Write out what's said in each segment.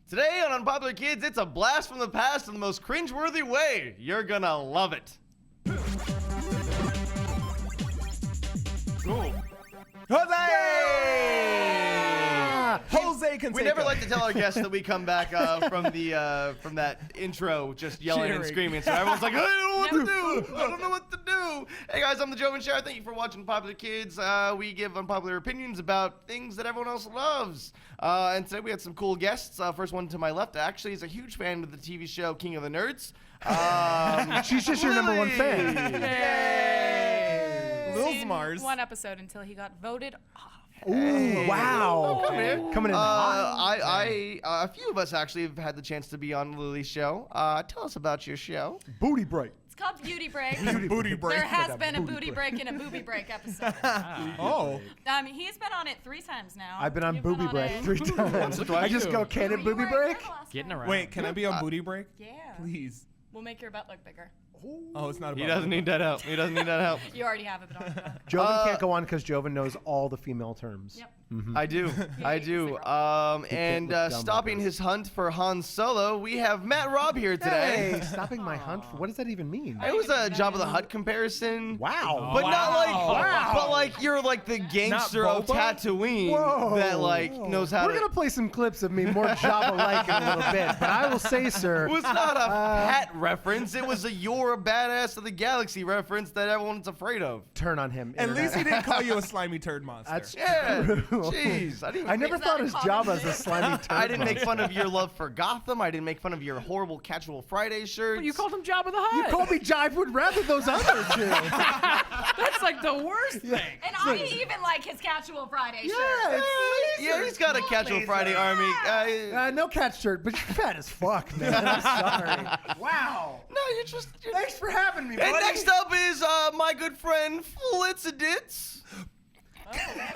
Today on Unpopular Kids, it's a blast from the past in the most cringeworthy way. You're gonna love it. Cool. Jose can. We never like to tell our guests that we come back from that intro just yelling and screaming. So everyone's like, I don't know what to do. I don't know what to do. Hey guys, I'm the Jovenshire. Thank you for watching Unpopular Kids. We give unpopular opinions about things that everyone else loves. And today we had some cool guests. First one to my left actually is a huge fan of the TV show King of the Nerds. She's just your number one fan. Yay! Lil Mars. One episode until he got voted off. Ooh, wow. Come here. Coming in hot. A few of us actually have had the chance to be on Lily's show. Tell us about your show. Booty break. It's called Beauty Break. Booty break. There has been a booty break and a booby break episode. Oh. He's been on it 3 times now. I've been on You've booby on break it. 3 times. I just go, can it booby break? Getting around. Wait, can I be on booty break? Yeah. Please. We'll make your butt look bigger. Oh, it's not about. He doesn't need that help. He doesn't need that help. You already have it, but on Joven can't go on because Joven knows all the female terms. Yep. I do. I do. And stopping his hunt for Han Solo, we have Matt Raub here today. Hey, stopping my hunt? What does that even mean? It was a Jabba the Hutt comparison. Wow. But not like, Wow. but like you're like the gangster of Boba? Tatooine Whoa. that like knows how We're to. going to play some clips of me more Jabba-like in a little bit. But I will say, sir. It was not a Pat reference. It was a "You're a Badass of the Galaxy" reference that everyone's afraid of. Turn on him. At least he Internet. didn't call you a slimy turd monster. That's Yeah. true. Jeez. I never Is that thought a as common Jabba as thing? a slimy turd. I didn't make fun of your love for Gotham. I didn't make fun of your horrible Casual Friday shirts. You called him Jabba the Hutt. You called me Jive would rather those other two. That's like the worst thing. And I even like his Casual Friday shirt. Yeah, Yeah, he's got a Casual Friday army. no cat shirt, but you're fat as fuck, man. I'm sorry. Wow. No, you're just. Thanks for having me, And buddy. next up is my good friend FLitZ.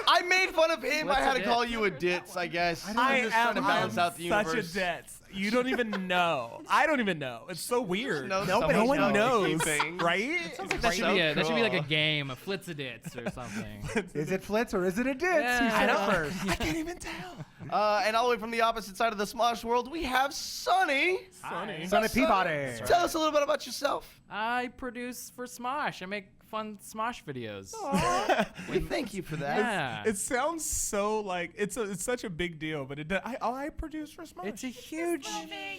I made fun of him. I had to call you a ditz, I guess. I'm just trying to balance out the such universe. a detz. You don't even know. I don't even know. It's so weird. No one knows, Thing. right? That should So be that should be like a cool. game, a FLitZ or something. Is it FLitZ or is it a ditz? Yeah, You said I it don't- first. I can't even tell. And all the way from the opposite side of the Smosh world, we have Sonny. Sonny. Sonny Peabody. Tell us a little bit about yourself. I produce for Smosh. I make fun Smosh videos. We thank you for that. Yeah. It sounds so like it's such a big deal, but I produce for Smosh. It's a huge,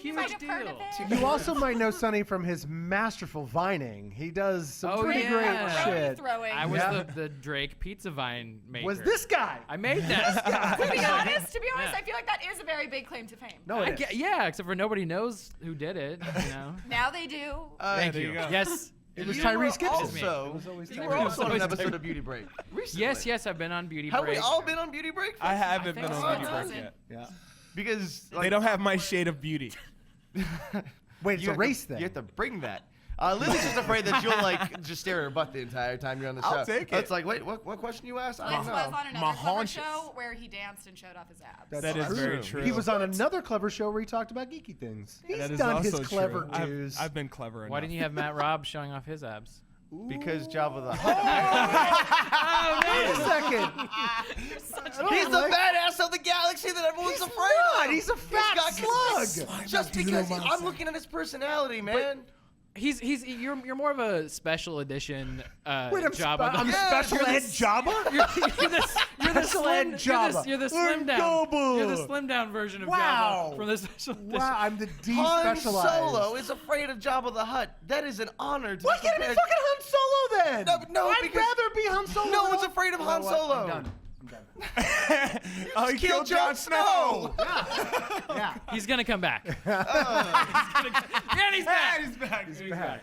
You might huge have heard deal. of it. You also might know Sonny from his masterful vining. He does some Oh, pretty yeah. great Macaroni shit. Throwing. I was Yeah. the Drake pizza vine maker. Was this guy? I made that. To be honest, Yeah. I feel like that is a very big claim to fame. No, it is. Yeah, except for nobody knows who did it. You know. Now they do. Thank there you. you go. Yes. It was You Tyrese were Gibson. Also, always you Tyrese. were also on an Always episode Tyrese. of Beauty Break recently. Yes, I've been on Beauty Have Break. we all been on Beauty Break? I haven't think been so. on Beauty It's Break awesome. yet. Yeah. Because They don't have my shade of beauty. Wait, it's you a have race to, thing. You have to bring that. Lily's just afraid that you'll like just stare at her butt the entire time you're on the show. I'll take it. It's like, wait, what question you asked? I Liz don't know. was on another My Clevver haunches. show where he danced and showed off his abs. That is very true. He was on another clever show where he talked about geeky things. He's That is done his also clever true. dues. I've been clever enough. Why didn't you have Matt Raub showing off his abs? Because Jabba the Hutt. Wait a second. He's the badass of the galaxy that everyone's afraid not. of. He's a fat got- slug. Just because I'm looking at his personality, man. You're more of a special edition Wait, I'm, Jabba. I'm Yeah, special you're ed the- Jabba? You're the Special ed Jabba. You're the slim down. Jabba. You're the slim down version of Wow. Jabba from the special edition. Wow, I'm the Han de-specialized. Solo is afraid of Jabba the Hutt. That is an honor to Why be can't it be compared- fucking Han Solo then? No, I'd because rather be Han Solo. no than one's afraid of Han You know what? Solo. I'm done. Oh, he killed Jon Snow. Yeah. He's gonna come back. And he's back. He's back. He's back.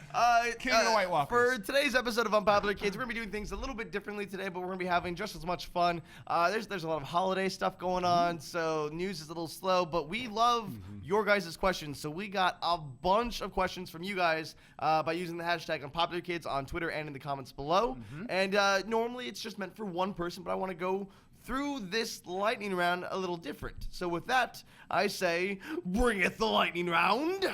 King of the White Walkers. For today's episode of Unpopular Kids, we're gonna be doing things a little bit differently today, but we're gonna be having just as much fun. There's a lot of holiday stuff going on, so news is a little slow, but we love your guys' questions. So we got a bunch of questions from you guys by using the hashtag Unpopular Kids on Twitter and in the comments below. And normally it's just meant for one person, but I want to go through this lightning round a little different. So with that, I say, bringeth the lightning round.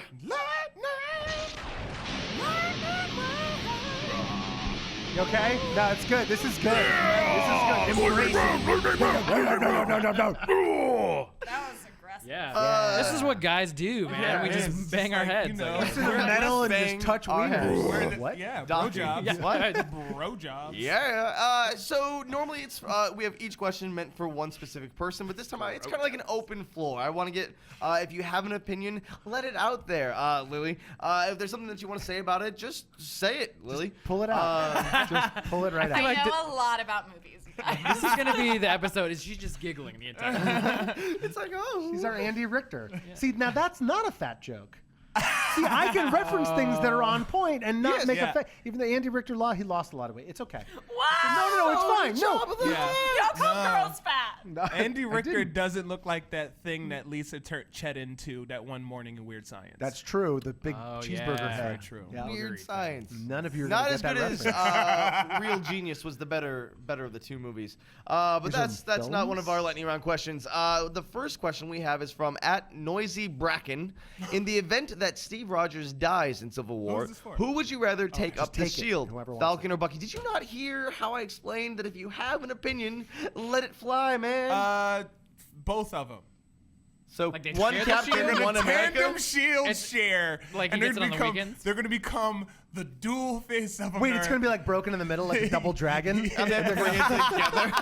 You okay? No, it's good. This is good. This is good. Embrace it. No. That was aggressive. Yeah. This is what guys do, man. Yeah, we it's just bang our like, heads. you know, like, Sit in the metal and bang just touch our heads. wieners. What? Yeah, bro Doctor. jobs. yeah. What? Bro jobs. Yeah. So normally it's we have each question meant for one specific person, but this time it's kind of like an open floor. I want to get if you have an opinion, let it out there, Lily. If there's something that you want to say about it, just say it, Lily. Pull it out. Just pull it right out. I know a lot about movies. this is gonna be the episode. Is she just giggling the entire time? It's like, oh, He's our Andy Richter. See, now that's not a fat joke. See, I can reference things that are on point and not Yes, make yeah. a fat. Even though Andy Richter he lost a lot of weight. It's okay. Wow. No, it's fine. No. Yeah. Don't call girls fat. No, Andy I Richter didn't. doesn't look like that thing that Lisa turned Chet into that one morning in Weird Science. That's true. The big Oh, cheeseburger yeah. head. Very true. Yeah. Weird Science. None of you are Not gonna as get good that as reference. Real Genius was the better of the two movies. But These are that's not one of films? our lightning round questions. The first question we have is from @NoisyBracken. In the event that Steve Rogers dies in Civil War, Who's this for? who would you rather take just up the take it, shield, whoever wants Falcon or Bucky? Did you not hear how I explained that if you have an opinion, let it fly, man? Both of them. So Like they one share the Captain shield? and one America. Tandem shield It's share. like he and gets they're it on the become- weekends? They're going to become the dual face of America. Wait, it's gonna be like broken in the middle, like a double dragon. And they have to bring it together.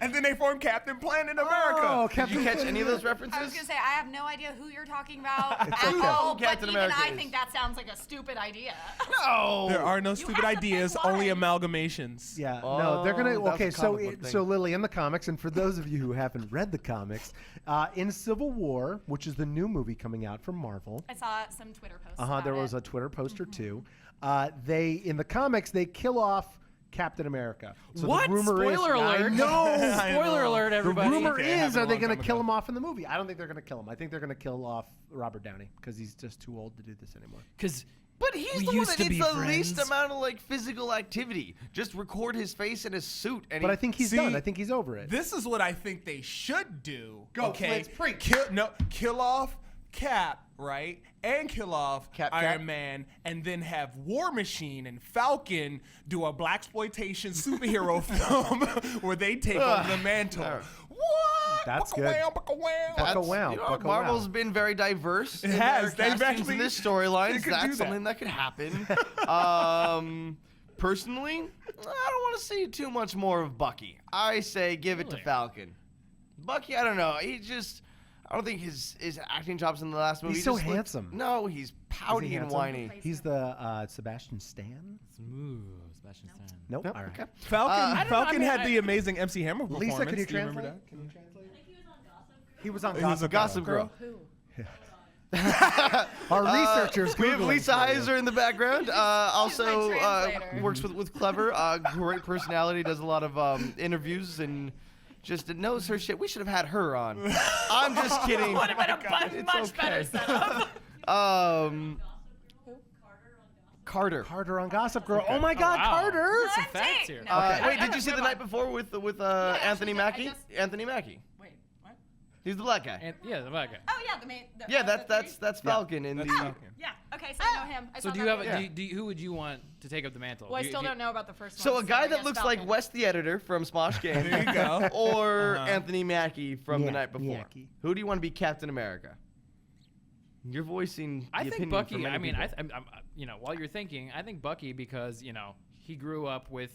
And then they form Captain Planet America. Oh, Did Captain you catch any of those references? I was gonna say I have no idea who you're talking about at okay. all, but Captain even America I is. think that sounds like a stupid idea. No. There are no stupid have to pick ideas, one. only amalgamations. Yeah, no, they're gonna. Oh, that's Okay, a so comic book thing. so Lily, in the comics, and for those of you who haven't read the comics, in Civil War, which is the new movie coming out from Marvel, I saw some Twitter posts. there was a Twitter poster too. They in the comics they kill off Captain America. So What? The rumor Spoiler is, alert! I know. Spoiler alert, The everybody. rumor Okay, is, happened are a they long going to time kill ago. him off in the movie? I don't think they're going to kill him. I think they're going to kill off Robert Downey because he's just too old to do this anymore. Because But he's We the one used that to needs be the least friends. amount of like physical activity. Just record his face in his suit, and But I think he's See, done. I think he's over it. This is what I think they should do. Go, okay? FLitZ, preach. Kill off Cap, right? And kill off Cap. Iron Man, and then have War Machine and Falcon do a blaxploitation superhero film where they take over the mantle. Alright. What? That's Bucka good. wham, bucka wham. Bucka That's- wow, you know, bucka Marvel's wow. been very diverse. It in has. their They've castings actually- in their they storylines. could do That's that. something that could happen. Personally, I don't want to see too much more of Bucky. I say give it to Really? Falcon. Bucky, I don't know. I don't think his acting chops in the last movie. He's so just looked- handsome. No, he's pouty and handsome? whiny. He's the Sebastian Stan. smooth, Sebastian Stan. Nope. Nope, All right. okay. Falcon, I don't know, Falcon I mean, had the amazing MC Hammer performance. Lisa, can you Do remember translate? that? Can you translate? He was on He was a Gossip Gossip Girl. Who? Our researchers. We have Googling Lisa for you. Heiser in the background. Also my translator. works with Clevver. Great personality. Does a lot of interviews and just knows her shit. We should have had her on. I'm just kidding. Would have been a much better setup. Carter. Carter on Gossip Girl. Oh my God, wow. Carter! Some What? facts here. No. Okay. Wait, did you see the night before with Anthony actually, Mackie? I just- Anthony Mackie. Wait, what? He's the black guy. And, yeah, the black guy. Oh yeah, the main. Yeah, that's Falcon in That's the. Falcon. Yeah. Okay, so I know him. I So saw do you that have a, movie. do you, who would you want to take up the mantle? Well, I Do you- still do you- don't know about the first So one. a guy I that guess looks Falcon. like Wes the editor from Smosh Games, There you go. or Uh-huh. Anthony Mackie from the Yeah, night before. Mackie. Who do you want to be Captain America? You're voicing. The I think opinion Bucky. for many I mean, people. I'm, you know, while you're thinking, I think Bucky because he grew up with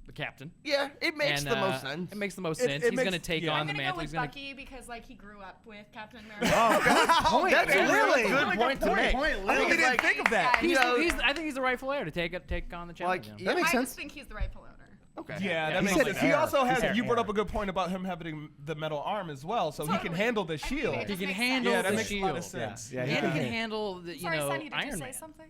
the captain. Yeah, it makes And, the most sense. It makes the most It- sense. it He's makes- gonna take yeah. on I'm the gonna go mantle. with He's gonna. Bucky because like he grew up with Captain America. Oh, good point. That's a really good point to make. Point, I Lily. didn't like- think of that. He's- I think he's the rightful heir to take on the challenge. Like, you know? yeah. That makes I sense. just think he's the rightful owner. Okay. Yeah, Yeah, that he makes said sense. heir. He also He has. said You brought heir. up a good point about him having the metal arm as well, so he can Totally. handle the I mean, shield. it He just can makes handle Yeah, sense. that the makes a shield. lot of sense. Yeah, And he he can can handle- handle the Sorry, Sonny, did Iron you say Man. something?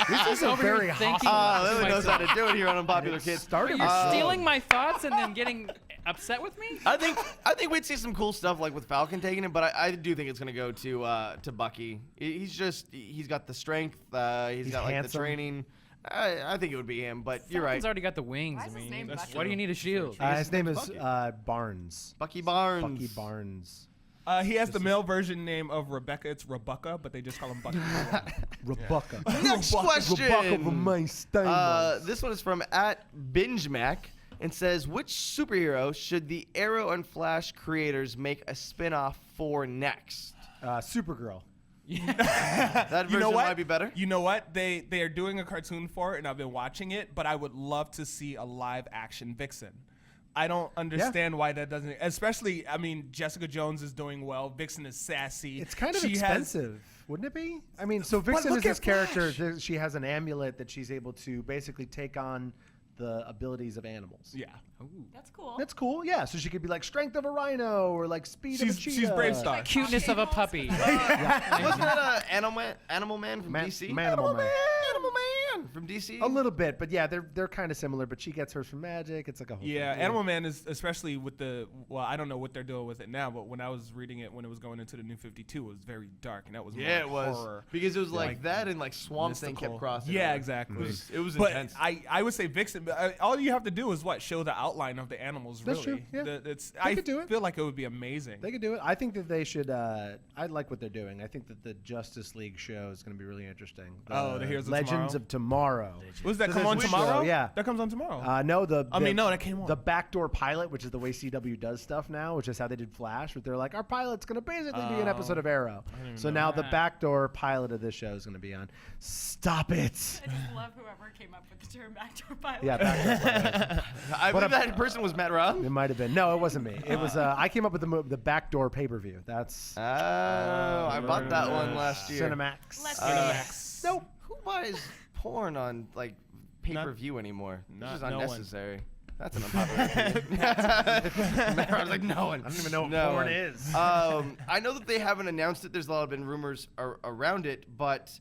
This is a Over here very thinking- hostile. Lily knows how to do it here on Unpopular Kids. Started You're with stealing my thoughts and then getting upset with me. I think we'd see some cool stuff like with Falcon taking it, but I do think it's gonna go to Bucky. He's got the strength. He's got like handsome. the training. I think it would be him, but you're Falcon's right. already got the wings. Why I is his mean, name that's- Bucky? why do you need a shield? His name is Bucky. Barnes. Bucky Barnes. Bucky Barnes. He has the male version name of Rebecca. It's Rebecca, but they just call him Bucky. Rebecca. Next question. Rebecca from my Steinmeier. This one is from @BingeMac. and says, which superhero should the Arrow and Flash creators make a spin-off for next? Supergirl. That version might be better. You know what? They are doing a cartoon for it, and I've been watching it, but I would love to see a live-action Vixen. I don't understand why that doesn't. Especially, I mean, Jessica Jones is doing well. Vixen is sassy. It's kind of expensive, wouldn't it be? I mean, so Vixen is this character. She has an amulet that she's able to basically take on the abilities of animals. Yeah. That's cool. That's cool. Yeah. So she could be like strength of a rhino or like speed of a cheetah. She's Brave Star. Like Cuteness of a puppy. Wasn't that Animal Man from DC? Manimal Man. Animal Man from DC. A little bit, but yeah, they're kind of similar. But she gets hers from magic. It's like a whole Yeah, thing. Animal Man is, especially with I don't know what they're doing with it now, but when I was reading it when it was going into the New 52, it was very dark, and that was more Yeah, it was. horror. Because it was like that and like Swamp Thing mystical. kept crossing. Yeah, over. exactly. It was But intense. I would say Vixen. But all you have to do is show the outline of the animals. That's really, true, yeah. I could do it. feel like it would be amazing. They could do it. I think that they should. I like what they're doing. I think that the Justice League show is going to be really interesting. The Heroes of Legends Tomorrow? of Tomorrow. Was that So come on there's a tomorrow? show, yeah. That comes on tomorrow. No, that came on. The backdoor pilot, which is the way CW does stuff now, which is how they did Flash, where they're like, our pilot's going to basically be an episode of Arrow. So now the backdoor pilot of this show is going to be on. Stop it. I just love whoever came up with the term backdoor pilot. Yeah, backdoor pilot. I believe that person was Matt Rob. It might have been. No, it wasn't me. It was. I came up with the backdoor pay-per-view. That's Oh, I bought that one last year. Cinemax. Let's Cinemax. Nope. Who buys porn on like pay-per-view anymore? This is no one. unnecessary. That's an unpopular opinion. Matt Rob's like, no one. I don't even know what No porn one. is. I know that they haven't announced it. There's a lot of been rumors around it, but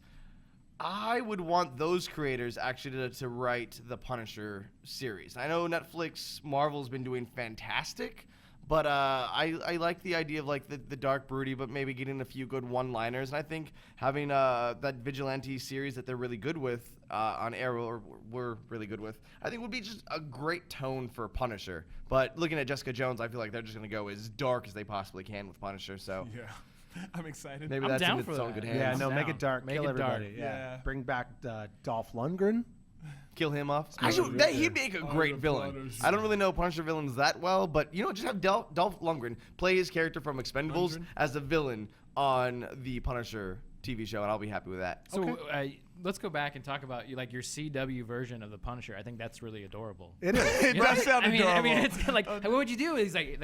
I would want those creators actually to write the Punisher series. I know Netflix Marvel's been doing fantastic, but I like the idea of like the dark broody, but maybe getting a few good one-liners. And I think having that vigilante series that they're really good with on Arrow, or were really good with, I think would be just a great tone for Punisher. But looking at Jessica Jones, I feel like they're just going to go as dark as they possibly can with Punisher. So Yeah, I'm excited. maybe I'm that's down in its for own that. good hands. Yeah, no, Down. make it dark. Make Kill it dark. everybody. Yeah. Bring back Dolph Lundgren. Kill him off. Actually, he'd make a great villain. I don't really know Punisher villains that well, but just have Dolph Lundgren play his character from Expendables as a villain on the Punisher TV show, and I'll be happy with that. So let's go back and talk about your CW version of the Punisher. I think that's really adorable. It is. It does sound I mean, adorable. it's like, what would you do? He's like,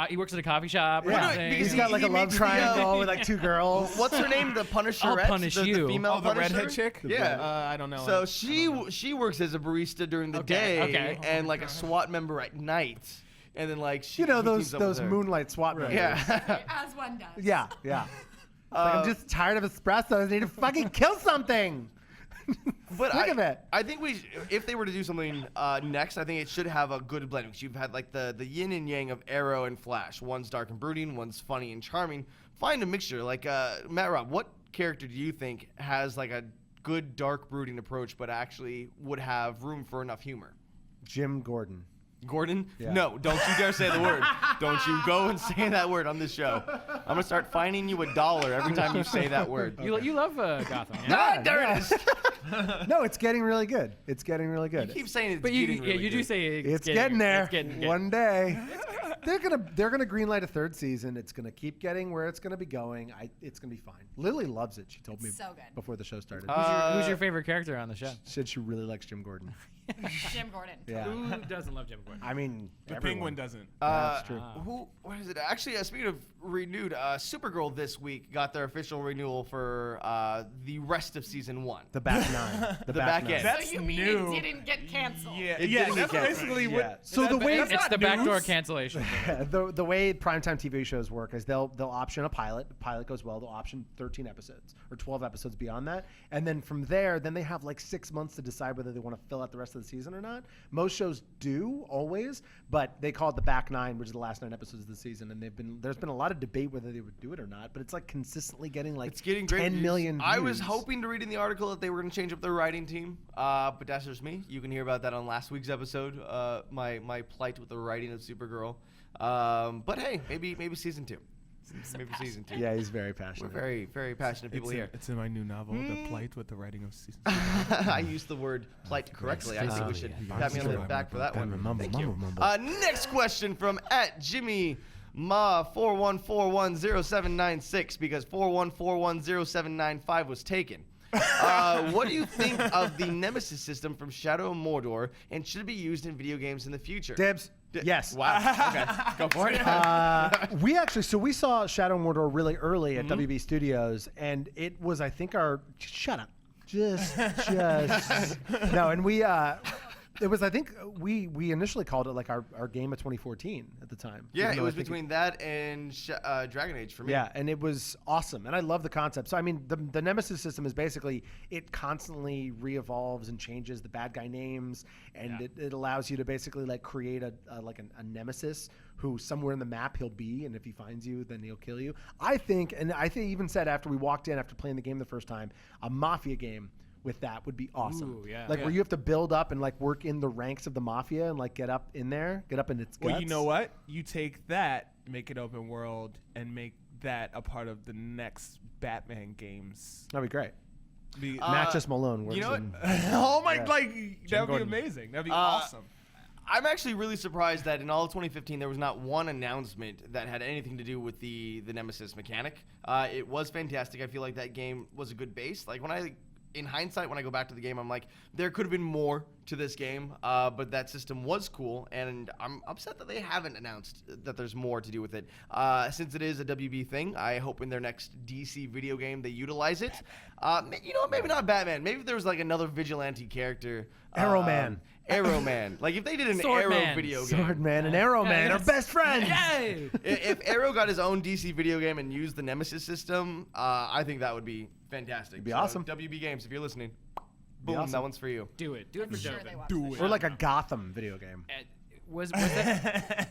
he works at a coffee shop. Or Yeah, something. because he's got like a he love makes the, triangle with like two girls. What's her name? The Punisher. I'll punish the you. female the Punisher? redhead chick? Yeah. I don't know. So she works as a barista during the day okay. and like a SWAT member at night, and then like she those teams up with her. moonlight SWAT members. Yeah. As one does. Yeah, yeah. It's like, I'm just tired of espressos. I need to fucking kill something. But Think of it. I think if they were to do something next, I think it should have a good blend. Because you've had like the yin and yang of Arrow and Flash. One's dark and brooding, one's funny and charming. Find a mixture. Like Matt Rob, what character do you think has like a good dark brooding approach, but actually would have room for enough humor? Jim Gordon. Gordon? Yeah. No, don't you dare say the word. Don't you go and say that word on this show. I'm gonna start fining you $1 every time you say that word. You love Gotham. Yeah? Ah, there it is. No, it's getting really good. It's getting really good. You keep saying it's But you getting really you do good. say It's getting there. It's getting One day. They're gonna greenlight a third season. It's gonna keep getting where it's gonna be going. It's gonna be fine. Lily loves it. She told me so good. before the show started. Who's your favorite character on the show? She said she really likes Jim Gordon. Jim Gordon. Yeah. Who doesn't love Jim Gordon? I mean, the everyone. penguin doesn't. That's true. What is it? Actually, speaking of renewed, Supergirl this week got their official renewal for the rest of season 1. The back nine. The back nine. end. That's So you mean new. it didn't get canceled? Yeah, It yeah. didn't That's get basically Yeah. what. So the way that's It's not the backdoor news. cancellation. the way primetime TV shows work is they'll option a pilot. The pilot goes well. They'll option 13 episodes or 12 episodes beyond that, and then from there, then they have like 6 months to decide whether they want to fill out the rest of the season or not. Most shows do always, but they call it the back 9, which is the last 9 episodes of the season, and there's been a lot of debate whether they would do it or not. But it's like consistently getting like It's getting great 10 views. million. I was views. hoping to read in the article that they were going to change up their writing team, but that's just me. You can hear about that on last week's episode. My plight with the writing of Supergirl. But hey, maybe season 2. maybe season 2. Yeah, he's very passionate. We're very, very passionate people here. It's in my new novel, The Plight, with the writing of season 2. I used the word plight correctly. I think we should pat me on the back for that one. Mumble, Thank you. mumble, mumble. Next question from @JimmyMa41410796 because 41410795 was taken. What do you think of the Nemesis system from Shadow of Mordor, and should it be used in video games in the future? Dibs. Yes. Wow. Okay. Go for it. We saw Shadow of Mordor really early at WB Studios, and it was, I think, shut up. Just no, and it was, I think, we initially called it like our game of 2014 at the time. Yeah, Even it though was I think between that and Dragon Age for me. Yeah, and it was awesome, and I love the concept. So I mean, the Nemesis system is basically, it constantly re-evolves and changes the bad guy names, and it allows you to basically like create a Nemesis who somewhere in the map he'll be, and if he finds you, then he'll kill you. I think even said after we walked in after playing the game the first time, a Mafia game with that would be awesome. Ooh, yeah. Like where you have to build up and like work in the ranks of the Mafia and like get up in its guts. Well, you know what? You take that, make it open world, and make that a part of the next Batman games. That'd be great. The, Matches Malone works you know what? in- oh my, Yeah. like, that'd be Gordon. amazing. That'd be awesome. I'm actually really surprised that in all of 2015 there was not one announcement that had anything to do with the Nemesis mechanic. It was fantastic. I feel like that game was a good base. Like in hindsight, when I go back to the game, I'm like, there could have been more to this game, but that system was cool, and I'm upset that they haven't announced that there's more to do with it. Since it is a WB thing, I hope in their next DC video game they utilize it. You know, maybe not Batman. Maybe if there was like another vigilante character. Arrowman. Arrowman. Like if they did an Arrow Swordman. video game. Swordman and Arrowman are best friends. Yay! If Arrow got his own DC video game and used the Nemesis system, I think that would be fantastic. It'd be awesome. WB Games, if you're listening, boom, awesome. that one's for you. Do it. Do it for Sure, Joven. they watch Do the it. show. Or like a Gotham video game. Was that?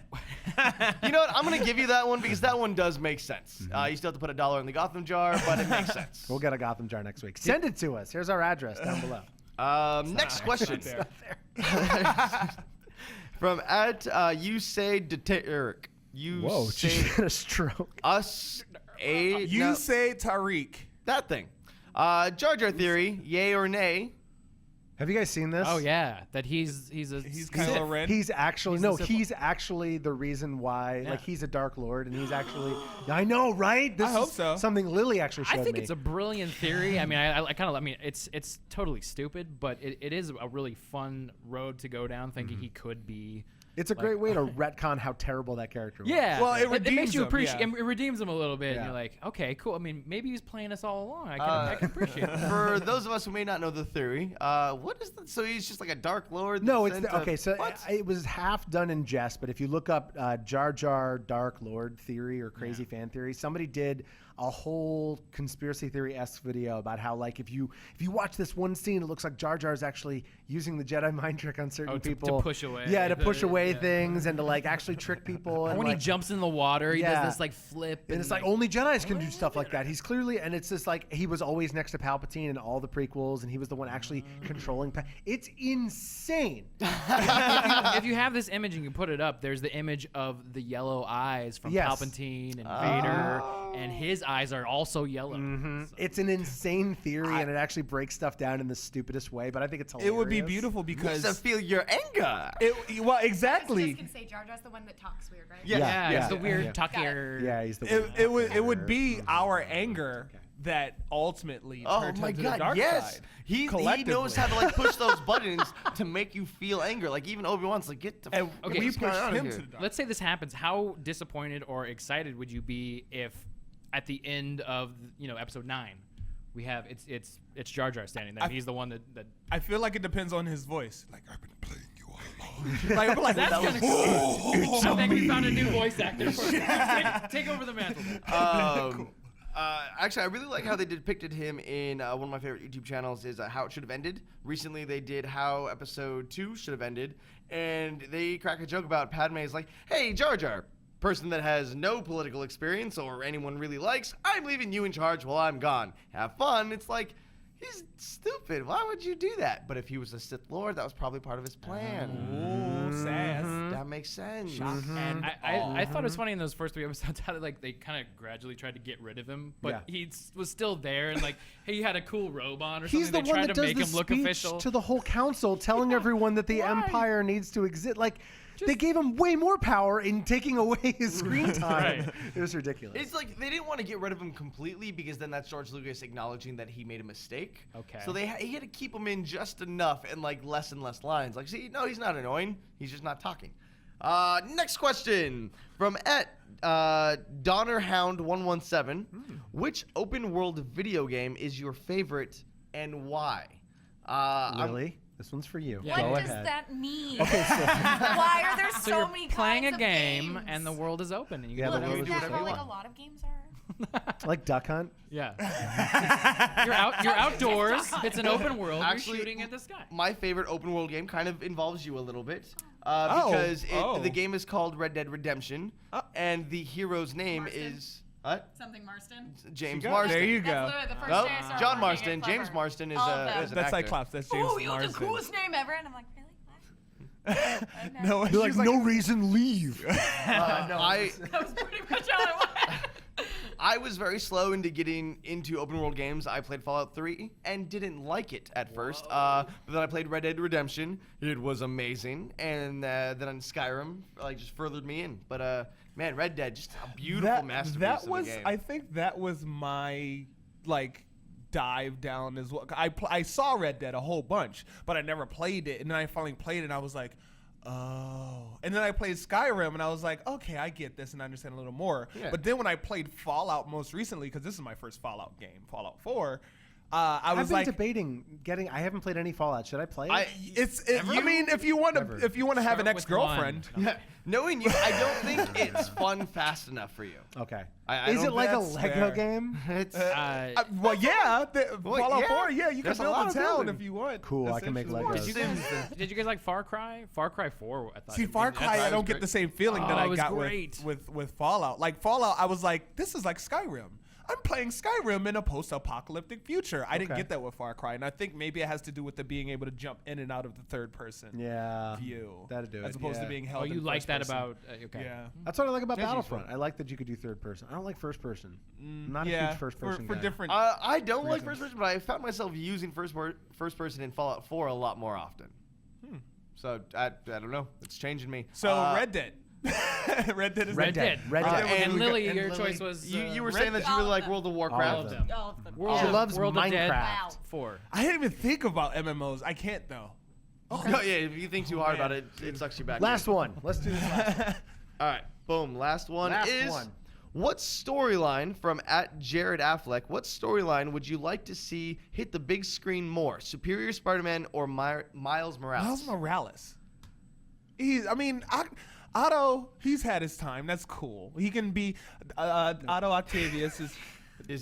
You know what? I'm gonna give you that one because that one does make sense. You still have to put $1 in the Gotham jar, but it makes sense. We'll get a Gotham jar next week. Send it to us. Here's our address down below. Next question from you say Derek. Whoa, did you get a stroke? Us You say Tariq. that thing. Jar Jar theory, yay or nay? Have you guys seen this? Oh yeah, that he's Kylo Ren. He's actually He's the Sith he's actually the reason why. Yeah. Like he's a Dark Lord, and he's actually. I know, right? This I hope is so. Something Lily actually showed I think me. it's a brilliant theory. I mean, I kind of. I mean, it's totally stupid, but it is a really fun road to go down. Thinking he could be. It's a great way to retcon how terrible that character was. Yeah. Well, it makes redeems you him, appreciate. yeah. It redeems him a little bit, and Yeah. you're like, okay, cool. I mean, maybe he was playing us all along. I can appreciate it. For those of us who may not know the theory, what is so he's just like a Dark Lord? No, that's it's sent to- okay. So what? it was half done in jest, but if you look up Jar Jar Dark Lord theory or crazy fan theory, somebody did a whole conspiracy theory-esque video about how, like, if you watch this one scene, it looks like Jar Jar is actually using the Jedi mind trick on certain to people push away Yeah, to push away yeah. things and to like actually trick people. Or And when like, he jumps in the water, he Yeah. does this like flip. and it's like only Jedis can do stuff like that. He's clearly, and it's just like he was always next to Palpatine in all the prequels, and he was the one actually controlling. It's insane. if you have this image and you put it up, there's the image of the yellow eyes from Yes. Palpatine and Vader, and his eyes are also yellow. So- It's an insane theory, and it actually breaks stuff down in the stupidest way. But I think it's hilarious. It would be beautiful to because feel your anger. well, I exactly. just can say Jar Jar's the one that talks weird, right? Yeah. yeah, Yeah. it's the weird Yeah. tucker. Yeah, he's the one. It would be our anger that ultimately Oh turned my him to the God! dark Yes, side. he collectively. knows how to like push those buttons to make you feel anger. Like even Obi-Wan's like, get the And Okay, we what's pushed out of him here? to the dark. Let's say this happens. How disappointed or excited would you be if, at the end of episode 9, we have it's Jar Jar standing there. He's the one that I feel like it depends on his voice. Like I've been playing you all along. like that's that kind of cool. I think we found a new voice actor. Take over the mantle. Actually, I really like how they depicted him in one of my favorite YouTube channels is How It Should Have Ended. Recently, they did How Episode 2 Should Have Ended, and they crack a joke about Padme is like, hey, Jar Jar, person that has no political experience or anyone really likes, I'm leaving you in charge while I'm gone. Have fun. It's like, He's stupid. Why would you do that? But if he was a Sith Lord, that was probably part of his plan. Ooh, sass. That makes sense. And I thought it was funny in those first 3 episodes how they kind of gradually tried to get rid of him, but he was still there and he had a cool robe on or something. He's the they one tried that to does make the him look speech official to the whole council, telling everyone that the Empire needs to exist. They gave him way more power in taking away his screen time. Right. It was ridiculous. It's like they didn't want to get rid of him completely because then that's George Lucas acknowledging that he made a mistake. Okay. So he had to keep him in just enough and less and less lines. See, no, he's not annoying. He's just not talking. Next question from Donnerhound117. Which open world video game is your favorite and why? Really? This one's for you. What Go does ahead. that mean? Okay, so Why are there So so you're many playing kinds a of game games? and the world is open and you Yeah, can the do world Is is whatever that you how want. a lot of games are? like Duck Hunt. Yeah. You're outdoors. It's an open world. Actually, You're shooting at the sky. My favorite open world game kind of involves you a little bit Oh, because oh. the game is called Red Dead Redemption, and the hero's name Marston? is what? Something Marston? James There Marston. you That's go. literally the first No, day I started John working Marston. at James Clevver. Marston is All of a them. is an That's actor. Cyclops. That's James Oh, you have the Marsden. coolest name ever. And I'm like, really? What? No, You're like, she's no reason, leave. No, I That was pretty much how it went. I was very slow into getting into open world games. I played Fallout 3 and didn't like it at first. But then I played Red Dead Redemption. It was amazing. And then Skyrim just furthered me in. But man, Red Dead, just a beautiful masterpiece That of was, a game. I think that was my dive down as well. I saw Red Dead a whole bunch, but I never played it. And then I finally played it, and I was like, oh. And then I played Skyrim, and I was like, okay, I get this, and I understand a little more. Yeah. But then when I played Fallout most recently, because this is my first Fallout game, Fallout 4, I I've was been like, debating getting. I haven't played any Fallout. Should I play it? I mean, if you want Ever. to, if you want to have an Start with ex-girlfriend, one. Yeah, knowing you, I don't think it's fun fast enough for you. Okay. I Is don't it like a that's Lego fair. game? It's well, yeah, Fallout yeah. 4, yeah, you can There's a build lot a of town building. if you want. Cool, I can make essentially. Legos. Did you guys like Far Cry? Far Cry 4, I thought. See, Far Cry, I don't get the same feeling that Oh, I it was got great. with Fallout. Like Fallout, I was like, this is like Skyrim. I'm playing Skyrim in a post-apocalyptic future. I didn't Okay. get that with Far Cry, and I think maybe it has to do with the being able to jump in and out of the third person Yeah. view, That'd do it, as opposed to yeah. being held. Oh, you in like first that person. about? Okay. Yeah. That's what I like about That's Battlefront. useful. I like that you could do third person. I don't like first person. I'm not a yeah, huge first person for guy. different. I don't like reasons. first person, but I found myself using first person in Fallout 4 a lot more often. So I don't know. It's changing me. So Red Dead. Red Dead is Red the- Dead. Red Uh, Dead. and And Lily, and your Lily, choice was. you were Red saying that Dead. you really All like of World of All Warcraft. of them. All of them. World She of, loves World of Dead Minecraft. 4. I didn't even think about MMOs. I can't though. No, yeah, if you think too hard man. about it, it sucks you back. Last in. one. Let's do this last one. All right, boom. Last one Last is one. what storyline from @Jared Affleck? What storyline would you like to see hit the big screen more? Superior Spider-Man or Miles Morales? Miles Morales. Otto, he's had his time. That's cool. He can be Otto Octavius is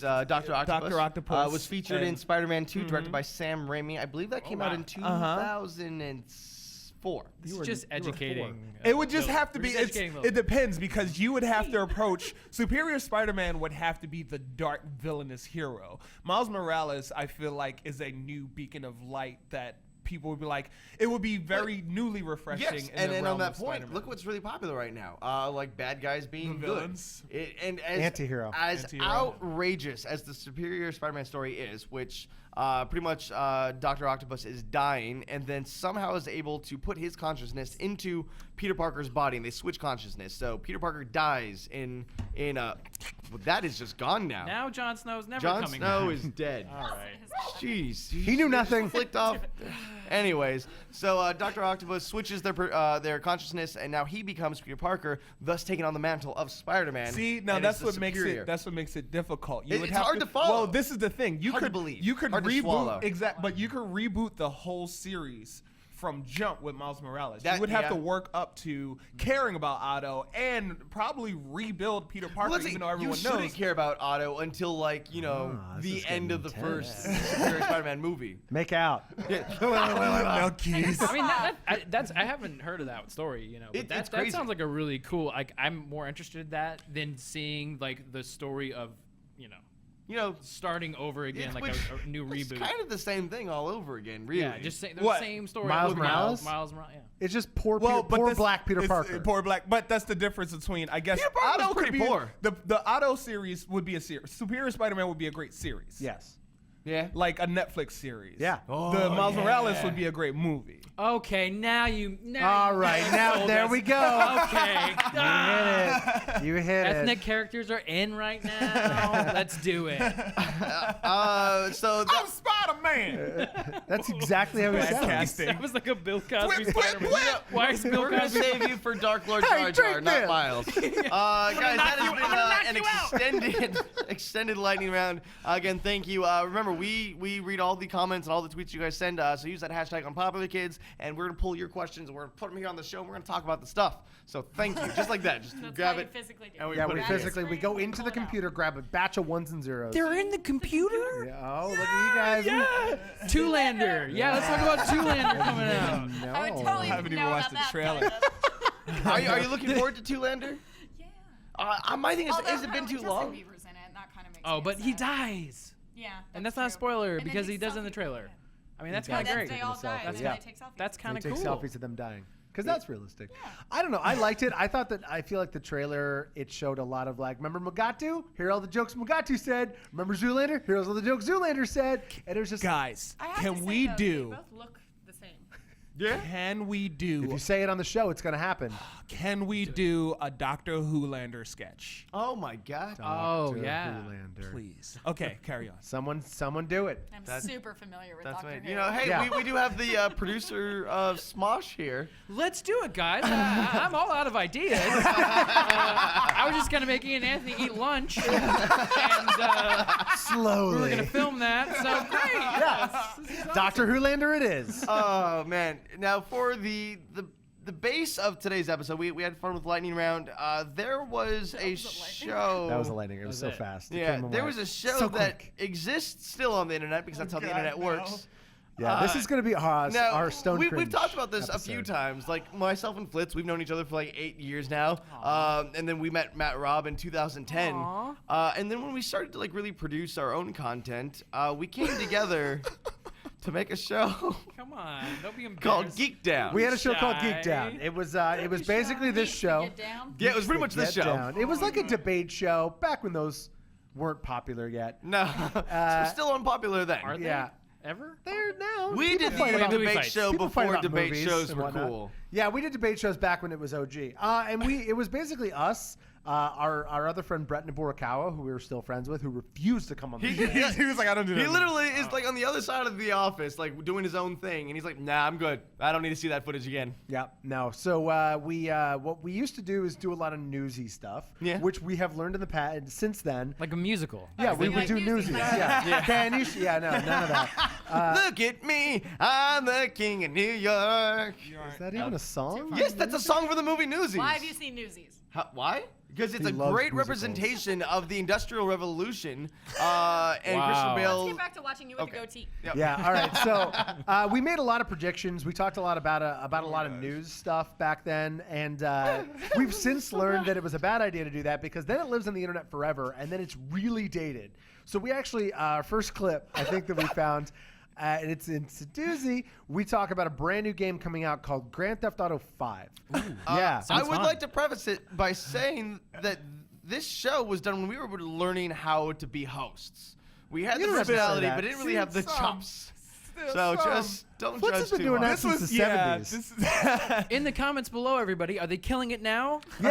Dr. Octopus. Dr. Octopus was featured in and- Spider-Man 2, directed by Sam Raimi. I believe that came out in 2004. It's just educating. It would just Lily. have to We're be. just educating Lily. It depends because you would have to approach Superior Spider-Man would have to be the dark villainous hero. Miles Morales, I feel like, is a new beacon of light that people would be like. It would be very newly refreshing. Yes, in the and realm on that of point, Spider-Man. look what's really popular right now. Like bad guys being The good. villains. And as Anti-hero. As Anti-hero. outrageous as the Superior Spider-Man story is, which pretty much Dr. Octopus is dying, and then somehow is able to put his consciousness into Peter Parker's body, and they switch consciousness. So Peter Parker dies in that is just gone now. Now Jon Snow's never Jon coming Snow back. is dead. All right. Jeez, He knew nothing. Flicked off. Anyways, so Dr. Octopus switches their consciousness, and now he becomes Peter Parker, thus taking on the mantle of Spider-Man. See, now and that's is the what makes superior. it. That's what makes it difficult. It's hard to follow. Well, this is the thing. You Hard to could believe. You could Hard to swallow. reboot but you could reboot the whole series from jump with Miles Morales. That- you would have yeah. to work up to caring about Otto and probably rebuild Peter Parker, Well, even though everyone you shouldn't knows. care about Otto until this the is end getting of the intense. first Superior Spider-Man movie. Make out. Milkies. I mean, I haven't heard of that story, but It's that crazy. sounds like a really cool. I'm more interested in that than seeing like the story of, starting over again, like a new It's reboot. kind of the same thing all over again, really. Yeah, just the What? same story. Miles over again. Morales? Miles Morales. Yeah. It's just poor this- black Peter it's, Parker. Poor black, but that's the difference between, I guess, Peter Parker was Otto pretty could be, poor. The Otto series would be a series. Superior Spider-Man would be a great series. Yes. Yeah. Like a Netflix series. Yeah. The Miles Morales would be a great movie. Okay, now All right, now there we go. Okay. You hit it. Ethnic characters are in right now. Let's do it. So I'm Spider-Man. That's exactly how he Bad sounds. casting. That was like a Bill Cosby Whip, whip, Spider-Man. whip. Why is Bill we're gonna Cosby? save you for Dark Lord Hey, Jar Jar, drink not this. Miles. Guys, that has been an extended lightning round. Again, thank you. Remember, we read all the comments and all the tweets you guys send. So use that hashtag Unpopular Kids, and we're gonna pull your questions and we're gonna put them here on the show. And we're gonna talk about the stuff. So thank you, just like that. Just That's grab how it. you physically do and it. Yeah, put we it here. physically we go into the computer, grab a batch of ones and zeros. They're in the computer? Yeah, oh, look at you guys. Yeah. Two-lander. Yeah, let's talk about Two-lander coming out. No. I would totally I haven't even know watched about the that trailer. kind of- Are you looking forward to Two-Lander? Yeah. My thing is, Although has it been Justin too long? Bieber's in it, and that kind of makes Oh, me but he upset. dies. Yeah. And that's not a true. spoiler And then because he he does in the selfie- trailer. yeah. I mean, that's Yeah, kind of Then great. they all die, and That's then yeah. they take selfies. That's kind They of take cool. selfies of them dying. Because that's realistic. I don't know. I liked it. I thought that I feel like the trailer, it showed a lot of like, remember Mugatu? Here are all the jokes Mugatu said. Remember Zoolander? Here are all the jokes Zoolander said. And it was just Guys, I have to can say, we though, do? They both look the same. Yeah. Can we if do? you say it on the show, it's gonna happen. Can we do a Doctor Who-lander sketch? Oh my God. Oh, Dr. yeah. Zoolander. Please. Okay, carry on. Someone do it. I'm That's- super familiar with That's Doctor right. Who. You know, hey, Yeah. we do have the producer of Smosh here. Let's do it, guys. I'm all out of ideas. I was just kind of making Anthony eat lunch, and Slowly. we were gonna film that. So great. Yes. Dr. Wholander it is. Oh man! Now for the base of today's episode, we had fun with lightning round. There was a show. That was a lightning. It was so it. fast. It Yeah, came there away was a show so that quick. exists still on the internet because that's how the God, internet no. works. Yeah, this is gonna be Now, our Stone we've Cringe talked about this a few episode. times. Like myself and FLitZ, we've known each other for like 8 years now. And then we met Raub in 2010. And then when we started to like really produce our own content, we came together to make a show Come on, don't be embarrassed. called Geek Down. We had a show called Geek Shy. Down. It was basically this show. Get down. Yeah, it was pretty much this Get show. Down. It was like a debate show back when those weren't popular yet. No, it's still unpopular then. Are they Yeah. ever? They're now. We People did fight the about- movie debate fights. show people fight before about debate movies shows and were whatnot. cool. Yeah, we did debate shows back when it was OG. And it was basically us, our other friend Brett Naborakawa, who we were still friends with, who refused to come on the show. He was like, I don't do that. He literally is like on the other side of the office, like doing his own thing, and he's like, "Nah, I'm good. I don't need to see that footage again." Yeah, no. So what we used to do is do a lot of newsy stuff, Yeah. which we have learned in the past. Since then, Like a musical. yeah, we like would do newsies. newsies. Yeah, Ben, you should, yeah, no, none of that. Look at me, I'm the king of New York. Is that even a song? Yes, that's a song for the movie Newsies. Why have you seen Newsies? Why? Because it's He a loves great musicals. representation of the Industrial Revolution, and Wow. Christian Let's Bale. get back to watching you with Okay. the goatee. Yep. Yeah. All right. So we made a lot of predictions. We talked a lot about a lot of news stuff back then, and we've since learned that it was a bad idea to do that because then it lives on the internet forever, and then it's really dated. So we actually our first clip I think that we found. And it's a doozy. We talk about a brand new game coming out called Grand Theft Auto 5. Yeah. I Sounds would fun. like to preface it by saying that this show was done when we were learning how to be hosts. We had You the don't have to say personality, that. but didn't really have the Some. chops. Still So some. just don't FLitZ judge has been too doing much. that since the 70s. This is In the comments below, everybody, are they killing it now? Yeah.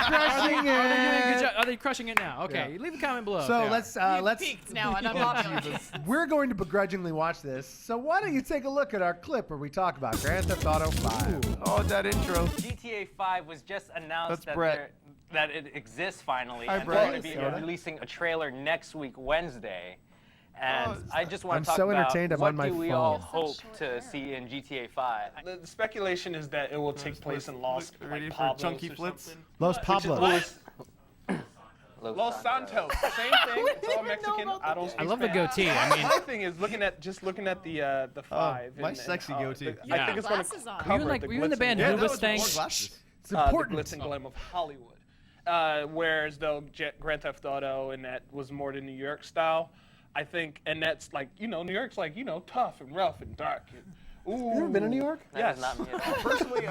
Crushing Are they doing a good it. job? Are they crushing it now? Okay, Yeah. leave a comment below. So Yeah. let's Peaked now and unpopular. We're going to begrudgingly watch this. So why don't you take a look at our clip where we talk about Grand Theft Auto 5? Oh, that intro. GTA 5 was just announced That's Brett. that it exists finally, Hi, and Brett. they're going to be Soda. releasing a trailer next week, Wednesday. And Oh, I just want I'm to talk so about entertained, I'm what on my do we all phone. hope to see in GTA 5. The speculation is that it will take place in Los Ready for Pablos Chunky or FLitZ? something. Los Pablos. Los Santos, same thing. It's all Mexican. I don't I speak love the Spanish. goatee. I mean, My thing is looking at the five. my sexy goatee. I Yeah. think it's going to Glasses on. cover Were you in the the glitz band and Who glam. was thing? It's The important. glitz and glam of Hollywood. Whereas though Grand Theft Auto and that was more the New York style, I think, and that's like, New York's like, tough and rough and dark. Ooh. You ever been to New York? That is not me at all. Personally,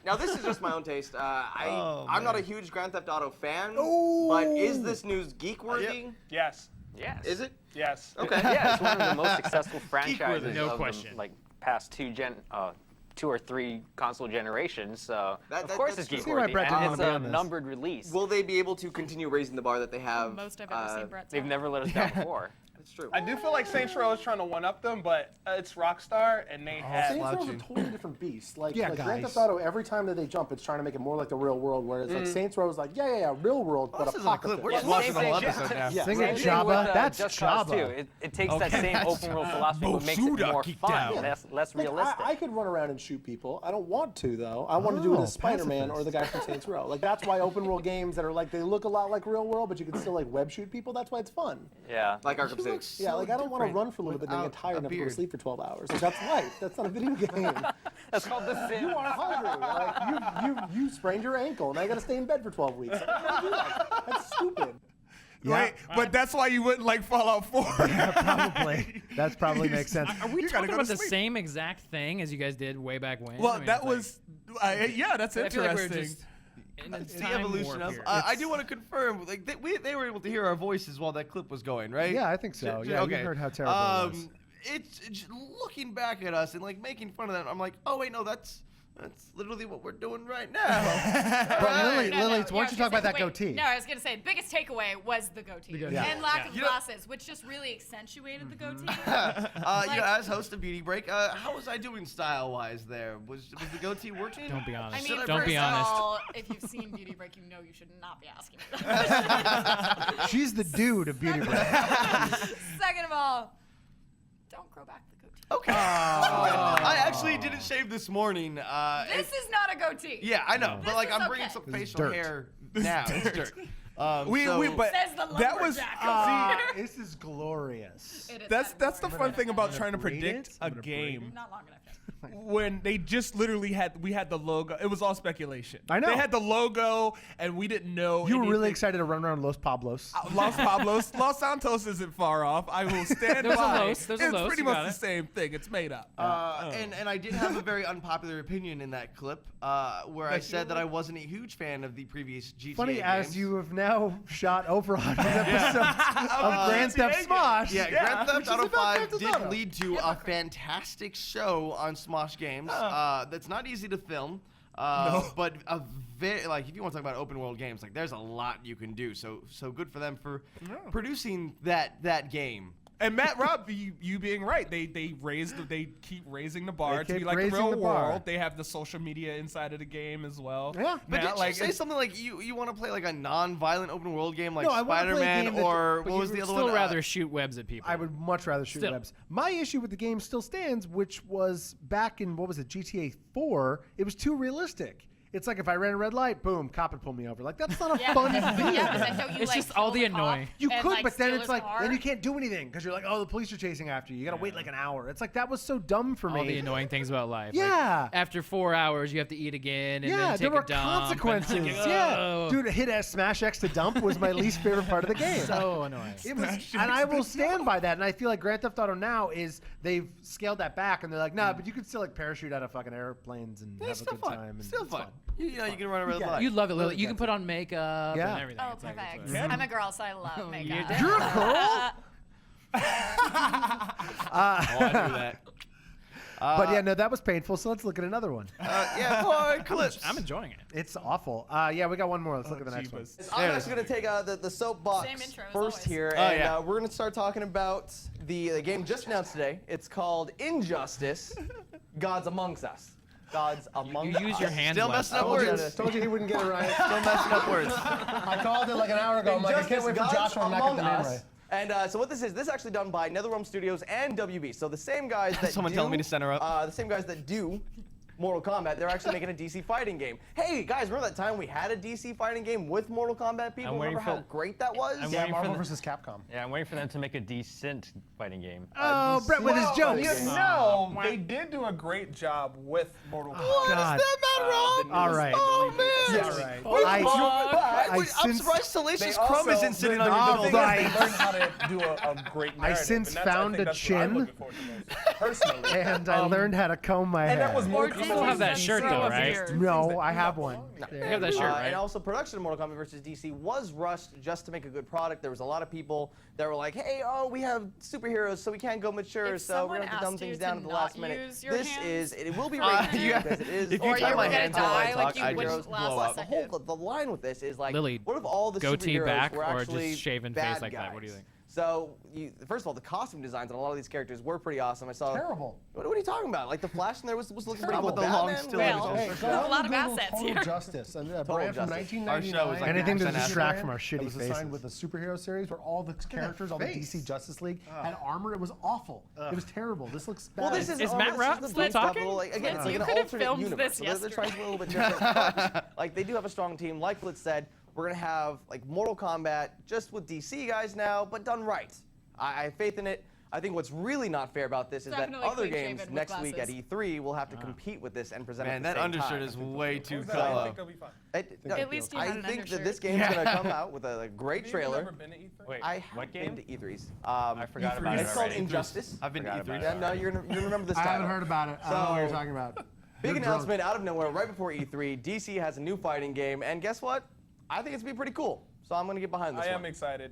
now this is just my own taste. I'm not a huge Grand Theft Auto fan, Ooh. but is this news geek-worthy? Yes. Yes. Is it? Yes. Okay. Yeah, it's one of the most successful franchises No of question. the past 2 or 3 console generations. So That- of course that's it's true. geek See why worthy, Brett didn't and want it's to be a on this. numbered release. Will they be able to continue raising the bar that they have? Most I've ever seen Brett. They've never let us down before. That's true. I do feel like Saints Row is trying to one-up them, but it's Rockstar, and they have... Saints Row's a slouching. totally different beast. Like, Yeah, like Grand guys. Theft Auto, every time that they jump, it's trying to make it more like the real world, whereas like Saints Row is like, yeah, real world, Well, but this isn't a clip. apocalyptic. We're Yeah, just watching the same whole thing. episode now. Yeah. Sing Same it, thing Jabba. with, That's Just Cause Jabba. 2. It takes that same open world philosophy, but makes it more fun, less Like, realistic. I could run around and shoot people. I don't want to, though. I want to do it as Spider-Man or the guy from Saints Row. Like, that's why open world games that are like, they look a lot like real world, but you can still like web shoot people. That's why it's fun. Yeah. Like Arkham City. Yeah, like I don't want to run for a little bit and then get without tired a enough to go to beard. sleep for 12 hours. Like, that's life. That's not a video game. That's called The Sim. You are hungry. Like, you sprained your ankle, and I got to stay in bed for 12 weeks. Like, I don't do that. That's stupid. Right, but that's why you wouldn't like Fallout 4. Probably. That's probably makes sense. Are we You gotta talking go about to the sleep. same exact thing as you guys did way back when? Well, I mean, that it's like- was, that's I feel like we're interesting. just in a It's the time evolution warp of. here. I do want to confirm, like they were able to hear our voices while that clip was going, right? Yeah, I think so. Yeah, you heard how terrible it was. It's looking back at us and like making fun of that. I'm like, oh wait, no, that's literally what we're doing right now. But Lily, No, Lily, no, why yeah, don't I you was talk gonna about say, that wait, goatee? No, I was going to say, the biggest takeaway was the goatee. goatee. Yeah. And lack of You know- glasses, which just really accentuated the goatee. As host of Beauty Break, how was I doing style-wise there? Was the goatee working? Don't be honest. I mean, Don't first be of honest. all, if you've seen Beauty Break, you know you should not be asking me that. She's the dude of Beauty Break. Second of all, don't grow back the goatee. Okay. I actually didn't shave this morning. This is not a goatee. Yeah, I know, This but like is I'm bringing okay. some This is facial dirt. hair now. It's dirt. But Says the that was lumberjack over here. This is glorious. It is that's kind of the boring. fun thing about gonna trying to braid predict it. a I'm gonna braid game. Not long enough yet. When they just literally we had the logo. It was all speculation. I know. They had the logo, and we didn't know. You were really anything. excited to run around Los Pablos. Los Pablos, Los Santos isn't far off. I will stand There's a by. Los, there's a It's Los, pretty you much got the it. same thing. It's made up. And I did have a very unpopular opinion in that clip where I said that I wasn't a huge fan of the previous GTA Funny, games. as you have now shot over 100 episodes of Grand Theft Smosh. Yeah, Grand Theft which is Auto about 5 Grand Theft did Auto. lead to a fantastic show on Smosh Games. That's not easy to film. But a very, like, if you want to talk about open world games, like there's a lot you can do. So good for them for producing that game. And Matt Raub, you being right, they keep raising the bar They to be keep like the raising real the bar. world. They have the social media inside of the game as well. Yeah. But Now, did like, you say it's- something like you want to play like a non-violent open world game like No, I wanna play a Spider-Man game that- or But what was you the other would still one? rather shoot webs at people. I would much rather shoot Still. webs. My issue with the game still stands, which was back in, what was it, GTA 4, it was too realistic. It's like if I ran a red light, boom, cop would pull me over. Like, that's not a fun but video. then don't you, It's like, just all kill the cop annoying. You and, could, like, but then steal it's his like, car? then you can't do anything because you're like, oh, the police are chasing after you. You got to wait like an hour. It's like, that was so dumb for me. all the annoying things about life. Yeah. Like, after 4 hours, you have to eat again and Yeah, then there take were a dump. and, consequences. like, Yeah, oh, dude, hit S Smash X to dump was my least favorite part of the game. so annoying. It was, and I will stand by that. And I feel like Grand Theft Auto now is they've scaled that back, and they're like, nah, but you can still like parachute out of fucking airplanes and It's have a still good fun. time. And Still it's fun. You know, you can run a red Yeah. light. You'd love it, Lily. Lily You can gets put it. on makeup Yeah. and everything. Oh, It's like- perfect. it's like- I'm a girl, so I love makeup. You're a girl? Oh, I knew that. But yeah, no, that was painful. So let's look at another one. Yeah, boy, clips. I'm enjoying it. It's awful. Yeah, we got one more. Let's look at the next one. I'm actually going to take the soapbox Same intro as first always. here, Oh, and yeah. we're going to start talking about the game just announced today. It's called Injustice: Gods Amongst Us. Gods Among Us. You use your hands Still less. messing up Told you, words. told you he wouldn't get it right. Still messing up words. I called it like an hour ago. I'm like, I can't wait for Gods Joshua to not get Among the name Us. right. And so what this is actually done by NetherRealm Studios and WB. So the same guys that Someone do, telling me to center up. The same guys that do Mortal Kombat. They're actually making a DC fighting game. Hey guys, remember that time we had a DC fighting game with Mortal Kombat people? Remember how great that was? Yeah, Marvel vs. Capcom. Yeah, I'm waiting for them to make a decent fighting game. Oh, Brett with his jokes. They did do a great job with Mortal Kombat. God. All right. Oh, man. All right. I'm surprised Salacious Crumb isn't sitting on All your right. They learned how to do a great narrative. I since and found I think a that's what I'm chin. looking forward to most, personally. And I learned how to comb my And hair. that was more. You still have that shirt though, right? No, I have one. You have that shirt, right? And also, production of Mortal Kombat vs. DC was rushed just to make a good product. There was a lot of people that were like, "Hey, we have superheroes, so we can't go mature, If so we're someone gonna have to dumb asked you things to down at the not last minute." use your This hands, it will be rated yeah. because it is. If you Or tie you my were gonna hands while I die, talk, like you I wouldn't just last blow a up. second. The line with this is like, Lily, what if all the goatee superheroes back were or just actually shaven bad face like guys? that? What do you think? So, first of all, the costume designs on a lot of these characters were pretty awesome. I saw. Terrible. What are you talking about? Like the Flash in there was looking pretty Stop cool. with the long Batman, still Well, images. Hey, There's a lot of Google assets Total here. Justice, a brand from Justice. 1999. Our show is like Anything to accent distract after. from our It shitty was faces. assigned with the superhero series where all the characters, all the DC Justice League had armor. It was awful. It was terrible. This looks bad. Well, this is Is all Matt this Raub the still big stuff, talking? like, again, it's like You an could have alternate filmed universe. this So they're trying to do a little bit different. But, like they do have a strong team. Like FLitZ said, we're gonna have like Mortal Kombat just with DC guys now, but done right. I have faith in it. I think what's really not fair about this is that Definitely other clean-shaven games with next week at glasses. E3 will have to compete with this and present Man, at the that same undershirt time. is way too I think color. they'll be fine. At least you I had an think that undershirt. this game's gonna come out with a great Have you trailer. ever been to E3? Wait, I what have game? been to E3s. I forgot about it It's called already. Injustice. I've been to Forgot E3. about Yeah, no, you're gonna remember this I title. haven't heard about it. I don't know what you're So- talking about. Big You're announcement out of nowhere right before E3. DC has a new fighting game, and guess what? I think it's gonna be pretty cool. So I'm gonna get behind this I one. am excited.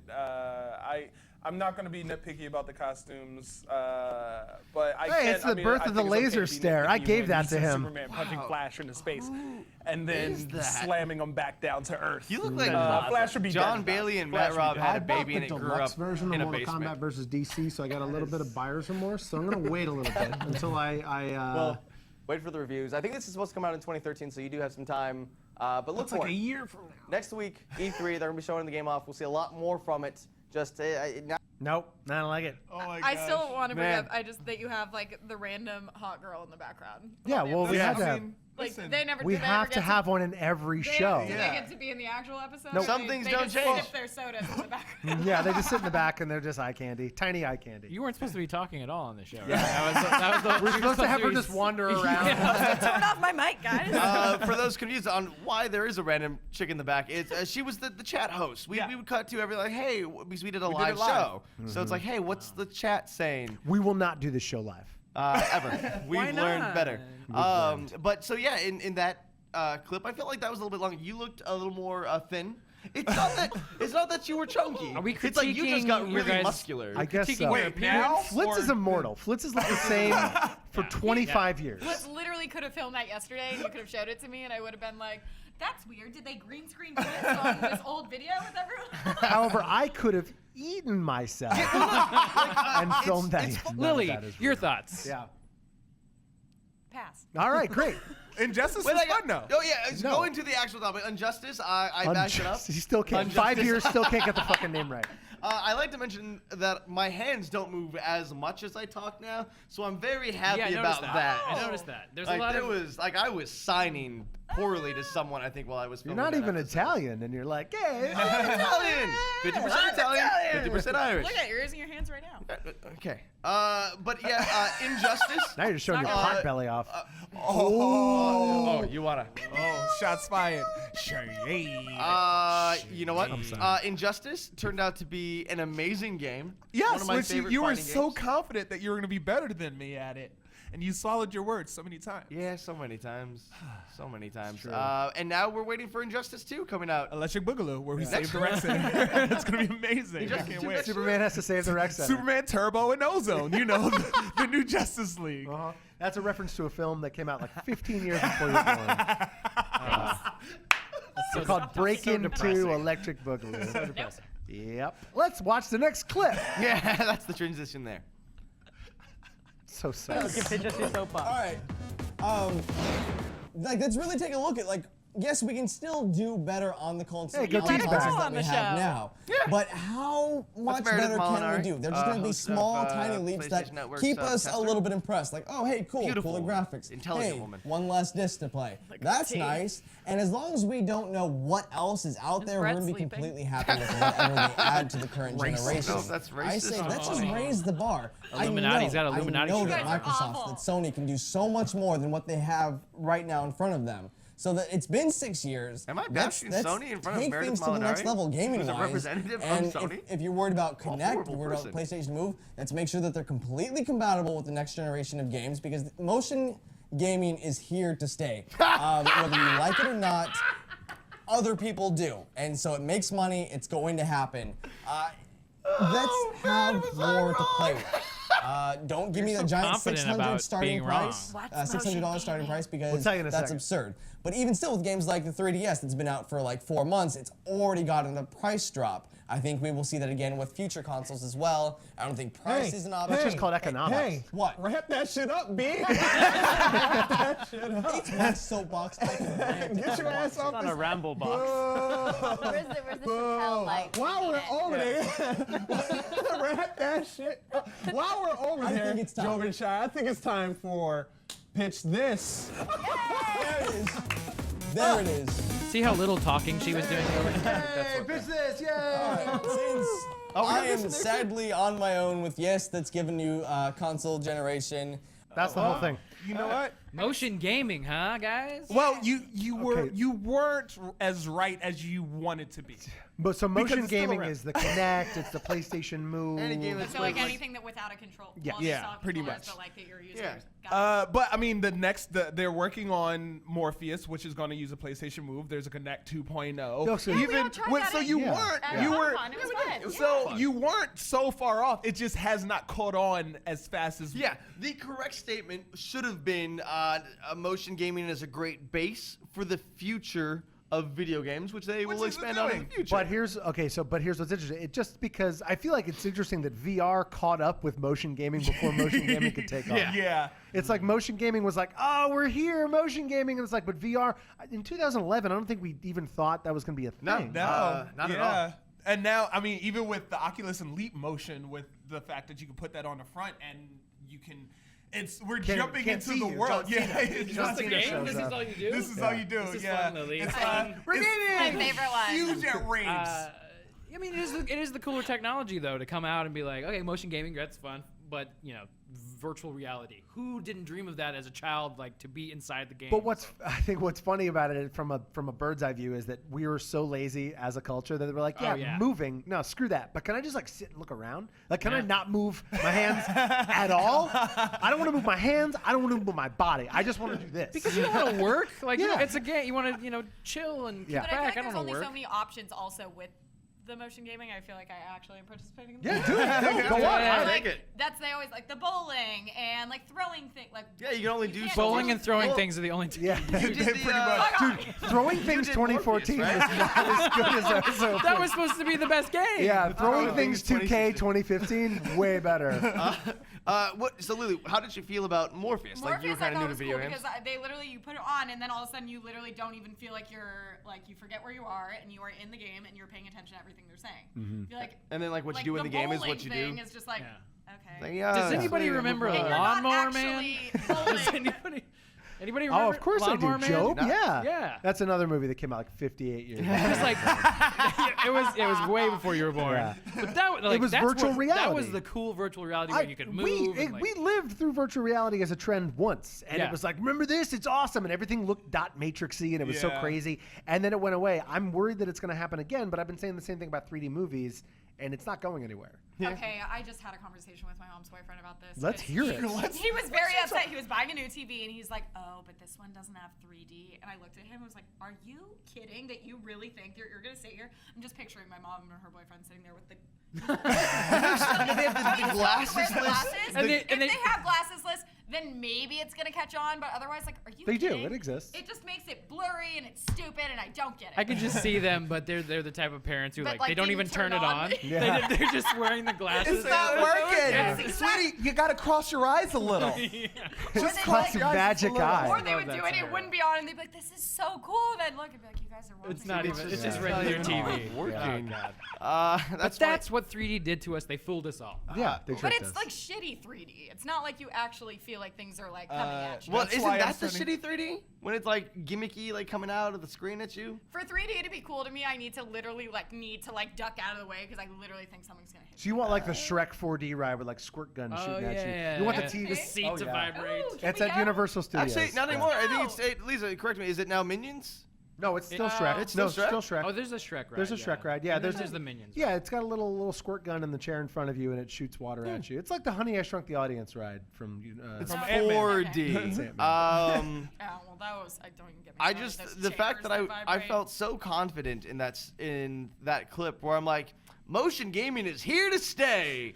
I'm not going to be nitpicky about the costumes, but I Hey, can't. it's the I mean, birth I of the think it's okay laser to be stare. I nitpicky gave when that you to see him. Superman punching Flash into space, and is then that? slamming him back down to Earth. You look like Flash would be John dead. Bailey and Flash Matt would be Raub dead. had I a bought baby and the it grew deluxe up version in of a Mortal basement. Kombat versus DC, so I got a little bit of buyer's remorse. So I'm gonna wait a little bit until I Well, wait for the reviews. I think this is supposed to come out in 2013, so you do have some time. But look looks for like a it. year from now. Next week, E3, they're gonna be showing the game off. We'll see a lot more from it. Just now. Nope, I don't like it. Oh my I still want to bring Man. up. I just that you have like the random hot girl in the background. Yeah, well, we had to have. Like Listen, they never. We do they have ever to get have one in every They, show. Do Yeah. they get to be in the actual episode? Nope. Or Some they- things they don't just change. Sip their sodas in the background. Yeah, they just sit in the back and they're just eye candy, tiny eye candy. You weren't supposed to be talking at all on the show. Right? That was the. We're supposed to have her just wander around. Turn off my mic, guys. For those confused on why there is a random chick in the back, it's she was the chat host. We would cut to every like, hey, because we did a live show. So it's like, hey, what's the chat saying? We will not do this show live. Ever. We've Why learned not? better. But so yeah, in that clip, I felt like that was a little bit longer. You looked a little more thin. It's not that you were chunky. Are we it's like you just got critiquing your really guys' muscular. I guess critiquing so. your Wait, appearance? now? FLitZ is immortal. FLitZ has looked the same for 25 years. Let's literally could have filmed that yesterday, and you could have showed it to me, and I would have been like, "That's weird. Did they green screen this on this old video with everyone?" However, I could have eaten myself and filmed that. None of Lily, that is your real. thoughts? Yeah. Pass. All right, great. Injustice Wait, was I got- fun though. Oh yeah, it's No. going to the actual topic. Injustice. I backed it up. Unjustice. He still can't. Unjustice. 5 years, still can't get the fucking name right. I like to mention that my hands don't move as much as I talk now, so I'm very happy Yeah, I about noticed that. I noticed that. There's Like a lot there of. was like I was signing poorly to someone I think while I was You're filming. not that even episode. Italian, and you're like, hey. Italian. 50% Italian, 50% Irish. Look at it, you're using your hands right now. Okay. But yeah, Injustice. Now you're just showing your Not pot belly off. Oh, you wanna? Oh, shots fired. You know what? Injustice turned out to be an amazing game. One Yes, of my which favorite you were fighting so games. confident that you were going to be better than me at it, and you swallowed your words so many times. Yeah, so many times. So many times. And now we're waiting for Injustice 2 coming out. Electric Boogaloo, where we save the rec center. It's going to be amazing. I Injustice can't 2 wait. next Superman has to save the rec center. Superman, Turbo, and Ozone. You know, the new Justice League. Uh-huh. That's a reference to a film that came out like 15 years before you were born. It's called Break Into depressing. Electric Boogaloo. Yep. Let's watch the next clip. Yeah, that's the transition there. So sad. All right. Like let's really take a look at like yes, we can still do better on the consoles go tease back. that on we the have show. now. But how much Meredith better can Molinari, we do? They're just going to be host small, of, tiny leaps that PlayStation Network's, keep us tester. a little bit impressed. Like, oh, hey, cool, Beautiful cooler woman. graphics. Intelligent hey, woman. one less disc to play. That's nice. And as long as we don't know what else is out there, we're Brett going to be sleeping? completely happy with whatever they add to the current generation. No, that's I say, racist. let's just raise the bar. Illuminati's got Illuminati I know shirt. that You guys are Microsoft, awful. that Sony can do so much more than what they have right now in front of them. So that it's been 6 years. Am I Let's- bashing let's Sony in front of take Meredith things to the next Molinari, level gaming-wise. who's a representative of and Sony? If you're worried about Kinect, horrible you're worried about person. PlayStation Move, let's make sure that they're completely compatible with the next generation of games because motion gaming is here to stay. Whether you like it or not, other people do. And so it makes money. It's going to happen. Let's have more to play with. Don't give me the so giant confident $600 about starting being price. wrong. $600 starting price because We'll tell you in a that's second. absurd. But even still, with games like the 3DS that's been out for like 4 months, it's already gotten a price drop. I think we will see that again with future consoles as well. I don't think price is an option. That's just called economics. Hey, What? wrap that shit up, B. It's my soapbox. I can rant. Get your ass off on this. a ramble box. Where's the Chappelle like? While we're over there, wrap that shit up. While we're over I there, think it's time. Jovenshire, I think it's time for Pitch This. There it is. There it is. See how little talking she was doing earlier? Hey, business, yay! Since I am sadly on my own with yes, that's given you console generation. That's the whole thing. You know what? Motion gaming, huh, guys? Well, you Okay. weren't as right as you wanted to be. But so Because motion it's still gaming around. is the Kinect, it's the PlayStation Move. Any game that's So like played, anything that without a control. Yeah. Well, Yeah, just not pretty controllers, much. But like that you're using. Yeah. But I mean, they're working on Morpheus, which is going to use a PlayStation Move. There's a Connect 2.0. No, so- Yeah, we all tried that so at- you Yeah. weren't at you were Comic-Con. It was fun. so Yeah. you weren't so far off. It just has not caught on as fast as Yeah, the correct statement should have been motion gaming is a great base for the future of video games, which they Which will is expand on in doing. the future. But here's what's interesting. It just because I feel like it's interesting that VR caught up with motion gaming before motion gaming could take off. Yeah. It's like motion gaming was like, oh, we're here, motion gaming, and it's like, but VR in 2011, I don't think we even thought that was going to be a thing. No, not at yeah. all. And now, I mean, even with the Oculus and Leap motion, with the fact that you can put that on the front and you can, we're jumping can't into see the you. world. John Yeah, Cena. it's John just a Cena game. shows This is up. all you do? This is all you do. This is yeah. fun, Lily. It's It's fun. My favorite one. huge at raves. I mean, it is the cooler technology though to come out and be like, okay, motion gaming, that's fun, but virtual reality. Who didn't dream of that as a child, like to be inside the game? But I think what's funny about it from a bird's eye view is that we were so lazy as a culture that we're like, yeah. moving, no, screw that. But can I just like sit and look around? Like, can I Yeah. not move my hands at all? I don't want to move my hands. I don't want to move my body. I just want to do this. because you don't want to work. Like, Yeah. it's a game. You want to, chill and Yeah. kick But I feel back. like I there's don't only want to so work. many options also with the motion gaming. I feel like I actually am participating in Yeah, that. do it. Go on. Yeah. I Like, think it. they always like the bowling and like throwing things. Like Yeah, you can only do can't so Bowling much. and throwing Well, things are the only two. Yeah. You did the, Pretty much. Dude, throwing things did 2014 Morpheus, was not as good as episode. That was supposed to be the best game. Yeah, throwing Throwing things Things 2K 2015 way better. So Lily, how did you feel about Morpheus? Like you were Morpheus, kind I of new thought to was video cool games. because they literally you put it on and then all of a sudden you literally don't even feel like you forget where you are and you are in the game and you're paying attention to everything they're saying. You're like, And then like what like you do in the game is bowling what you thing do. is just like okay. Does anybody remember And you're not Lawnmower Man? actually Does bowling. anybody remember Oh, of course I do. Lawnmower Man? Job? Yeah. Yeah. That's another movie that came out like 58 years ago. It was like it was way before you were born. Yeah. But that like, was that's virtual That reality. was the cool virtual reality where you could move. and, like, we lived through virtual reality as a trend once, and Yeah. it was like, remember this? It's awesome, and everything looked dot matrixy, and it was so Yeah. crazy. And then it went away. I'm worried that it's going to happen again, but I've been saying the same thing about 3D movies, and it's not going anywhere. Okay, I just had a conversation with my mom's boyfriend about this. Let's 'cause hear he- it. He was very upset. He was buying a new TV and he's like, "Oh, but this one doesn't have 3D." And I looked at him and was like, "Are you kidding that you really think you're going to sit here?" I'm just picturing my mom and her boyfriend sitting there with the They have the glasses wear list. glasses. And they- If they have glasses list, then maybe it's gonna catch on. But otherwise, like, are you They do. kidding? It exists. It just makes it blurry and it's stupid, and I don't get it. I can just see them, but they're the type of parents who But, they don't didn't even turn it on. on. Yeah. They're just wearing the glasses. It's not working. Yes, Sweetie, you got to cross your eyes a little. Just classic magic eye. Or they Oh, would do that's it, it wouldn't be on, and they'd be like, "This is so cool." And I'd look and be like, "You guys are watching." It's not even. It's just not regular even TV. working. Oh, God. That's But that's what 3D did to us. They fooled us all. Yeah, they But tricked it's us. like shitty 3D. It's not like you actually feel like things are like coming at you. Well, That's isn't why I'm that the starting- shitty 3D? When it's like gimmicky, like coming out of the screen at you? For 3D to be cool to me, I need to literally duck out of the way because I literally think something's gonna hit So you want like the Shrek 4D ride with like squirt guns Oh, shooting at you. yeah. You want Yeah. the TV. The seat to vibrate. Ooh, can It's we at go? Universal Studios. Actually, not Yeah. anymore. I think it's Lisa, correct me. Is it now Minions? No, it's still Shrek. It's no, still Shrek? still Shrek. Oh, there's a Shrek ride. There's a Shrek ride. Yeah, And then there's the Minions. Yeah, it's got a little squirt gun in the chair in front of you, and it shoots water at you. It's like the Honey I Shrunk the Audience ride from. It's From Ant-Man. 4D. It's Ant-Man. Oh, well, that was. I don't even get me I started. just Those the fact that chambers I vibrate. felt so confident in that clip where I'm like, motion gaming is here to stay.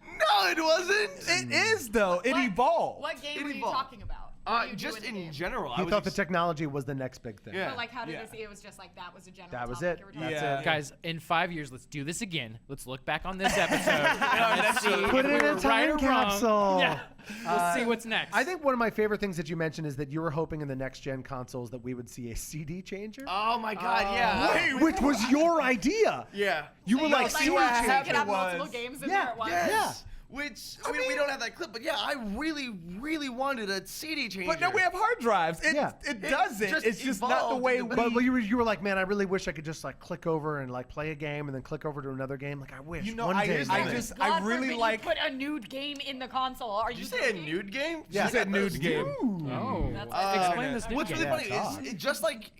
No, it wasn't. It is, though. It evolved. What game It were you evolved. talking about? What do you do Just the in game? general, I He was thought the technology was the next big thing. Yeah. But like, how did Yeah. this? It was just like that was a general. That was topic it. you were talking That's Yeah. it. Guys, in 5 years, let's do this again. Let's look back on this episode. and let's see Put if it we in were a right time or wrong. capsule. Yeah. We'll see what's next. I think one of my favorite things that you mentioned is that you were hoping in the next gen consoles that we would see a CD changer. Oh my god, yeah. Which was your idea. Yeah. You were like, like, CD you could changer. have multiple games in there at once. Yeah. Which we don't have that clip, but yeah, I really wanted a CD changer. But no, we have hard drives. It It does it. It's just not the evolved way into- we. But you were like, man, I really wish I could just like click over and like play a game and then click over to another game. Like I wish. You know, one I day. just- man. God really forbid like- you put a nude game in the console. Are Did you you say a joking? nude game? Yeah. She said nude game. Oh. That's Explain this new What's game. really funny is just like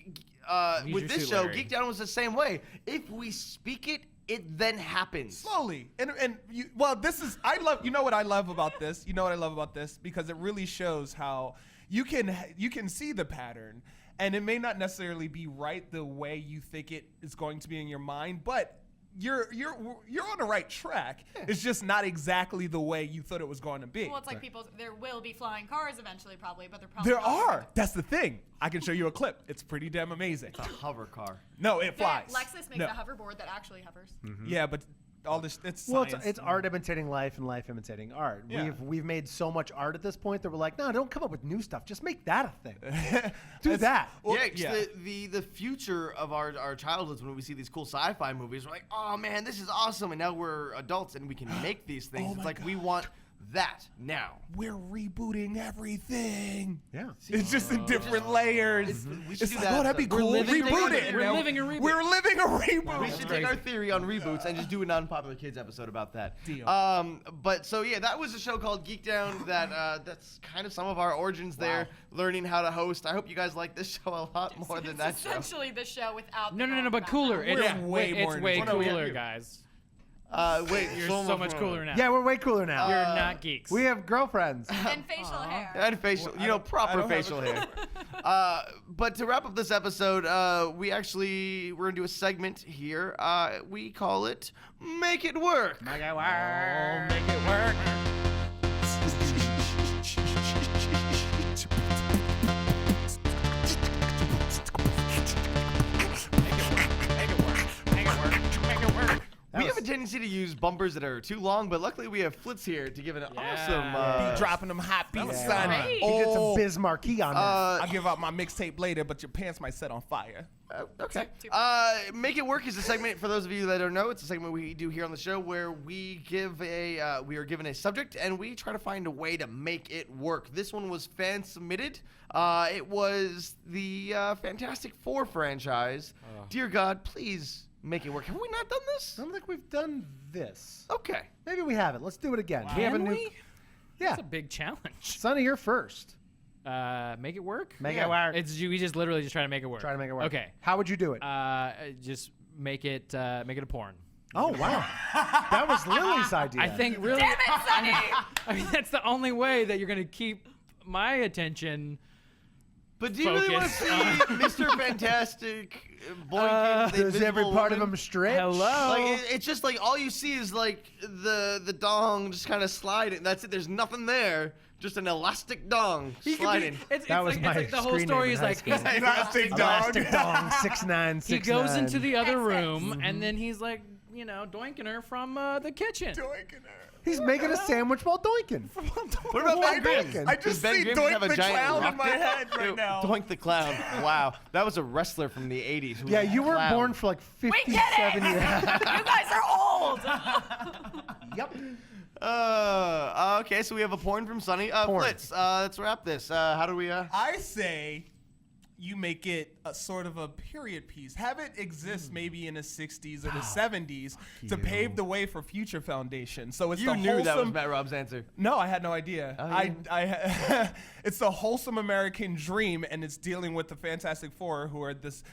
Use with your this suit, show, Larry. Geek Down was the same way. If we speak it, it then happens. Slowly. And you, well, this is, I love, you know what I love about this? You know what I love about this? Because it really shows how you can see the pattern, and it may not necessarily be right the way you think it is going to be in your mind, but you're on the right track. It's just not exactly the way you thought it was going to be. Well, it's like there will be flying cars eventually, probably, but they're probably There not are. That's the thing. I can show you a clip. It's pretty damn amazing. A hover car. No, it Yeah, flies. Lexus makes No. a hoverboard that actually hovers. Yeah, but all this, it's Well, science. it's art imitating life and life imitating art. Yeah. We've made so much art at this point that we're like, no, don't come up with new stuff. Just make that a thing. Do that. Well, yeah, 'cause yeah. the future of our childhoods when we see these cool sci-fi movies, we're like, oh man, this is awesome, and now we're adults and we can make these things. Oh It's my like we want that now. We're rebooting everything. Yeah. It's just in different layers. We should It's do like, that. oh, that'd be cool. living Reboot a- it. we're Now living a reboot. We're living a We reboot. should take our theory on reboots and just do an Unpopular Kids episode about that. Deal. But so yeah, that was a show called Geek Down. That's kind of some of our origins there. Learning how to host. I hope you guys like this show a lot more than that It's show. essentially the show without. No, the no, no, girl but in the cooler. background. It's We're way way, more it's way into it. cooler, guys. Wait, You're so much cooler now. Yeah, we're way cooler now. You're not geeks. We have girlfriends. And facial hair. And facial, proper don't have facial hair. But to wrap up this episode, we're gonna do a segment here. We call it "Make It Work." Make it work. Make it work. We have a tendency to use bumpers that are too long, but luckily we have FLitZ here to give an awesome. Be dropping them hot beats, son. great. You get some Oh, Biz Marquee on that. I'll give out my mixtape later, but your pants might set on fire. Okay. Make It Work is a segment, for those of you that don't know, it's a segment we do here on the show where we we are given a subject and we try to find a way to make it work. This one was fan submitted. It was the Fantastic Four franchise. Dear God, please make it work. Have we not done this? I don't think we've done this. Okay. Maybe we haven't. Let's do it again. We have a Can new. we? Yeah. That's a big challenge. Sonny, you're first. Make it work? Make it work. We just literally just try to make it work. Try to make it work. Okay. How would you do it? Just make it a porn. Oh wow, that was Lily's idea. I think really. Damn it, Sonny! I mean, that's the only way that you're gonna keep my attention. But do you really want to Focus see Mr. Fantastic boinking the Does every invisible part of woman? him stretch? Hello. Like it's just like all you see is like the dong just kind of sliding. That's it. There's nothing there. Just an elastic dong He could be- sliding. it's That was like, my it's like the whole screen story name is in high like school. Elastic dog. Elastic dong, 6'9", he goes 6'9". into the other XX. room and then he's like, doinking her from the kitchen. He's making a sandwich while doinking. What about Ben Grimm? Doinking. I just Does Ben see Grimm Doink have a the giant Clown rock in my dick? head right Ew, now. Doink the Clown. Wow, that was a wrestler from the 80s. who Yeah, was a you weren't clown. born for like We get it. 57 years. You guys are old. Yep. Okay, so we have a porn from Sunny. Porn. FLitZ, let's wrap this. How do we? I say you make it a sort of a period piece. Have it exist maybe in the 60s or the 70s to pave the way for future Foundation. So it's You the knew wholesome. that was Matt Rob's answer. No, I had no idea. Oh, It's the wholesome American dream, and it's dealing with the Fantastic Four, who are this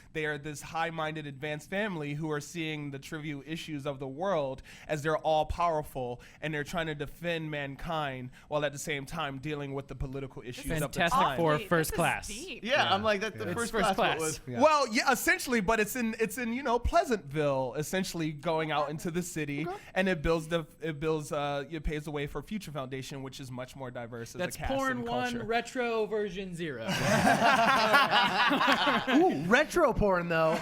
high-minded, advanced family who are seeing the trivial issues of the world as they're all powerful, and they're trying to defend mankind while at the same time dealing with the political issues of the Fantastic time. Four Wait, first this is class. deep. Yeah, I'm like that. The It's first first class. class. Was. Yeah. Well, yeah, essentially, but it's in Pleasantville, essentially going out into the city, and it pays the way for Future Foundation, which is much more diverse as That's a cast porn and 1, culture. retro version 0. Ooh, retro porn though.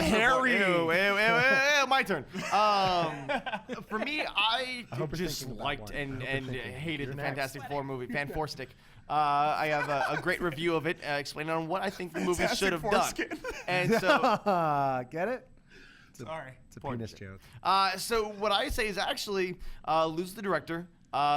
Harry. Ew, my turn. For me, I hope you're just thinking about liked one. and I hope you're thinking. hated You're the next. Fantastic Four movie, Fan-4-Stick. I have a great review of it, explaining on what I think the movie Fantastic should have done. foreskin. And so, Get it? Sorry. It's a penis joke. so what I say is actually lose the director,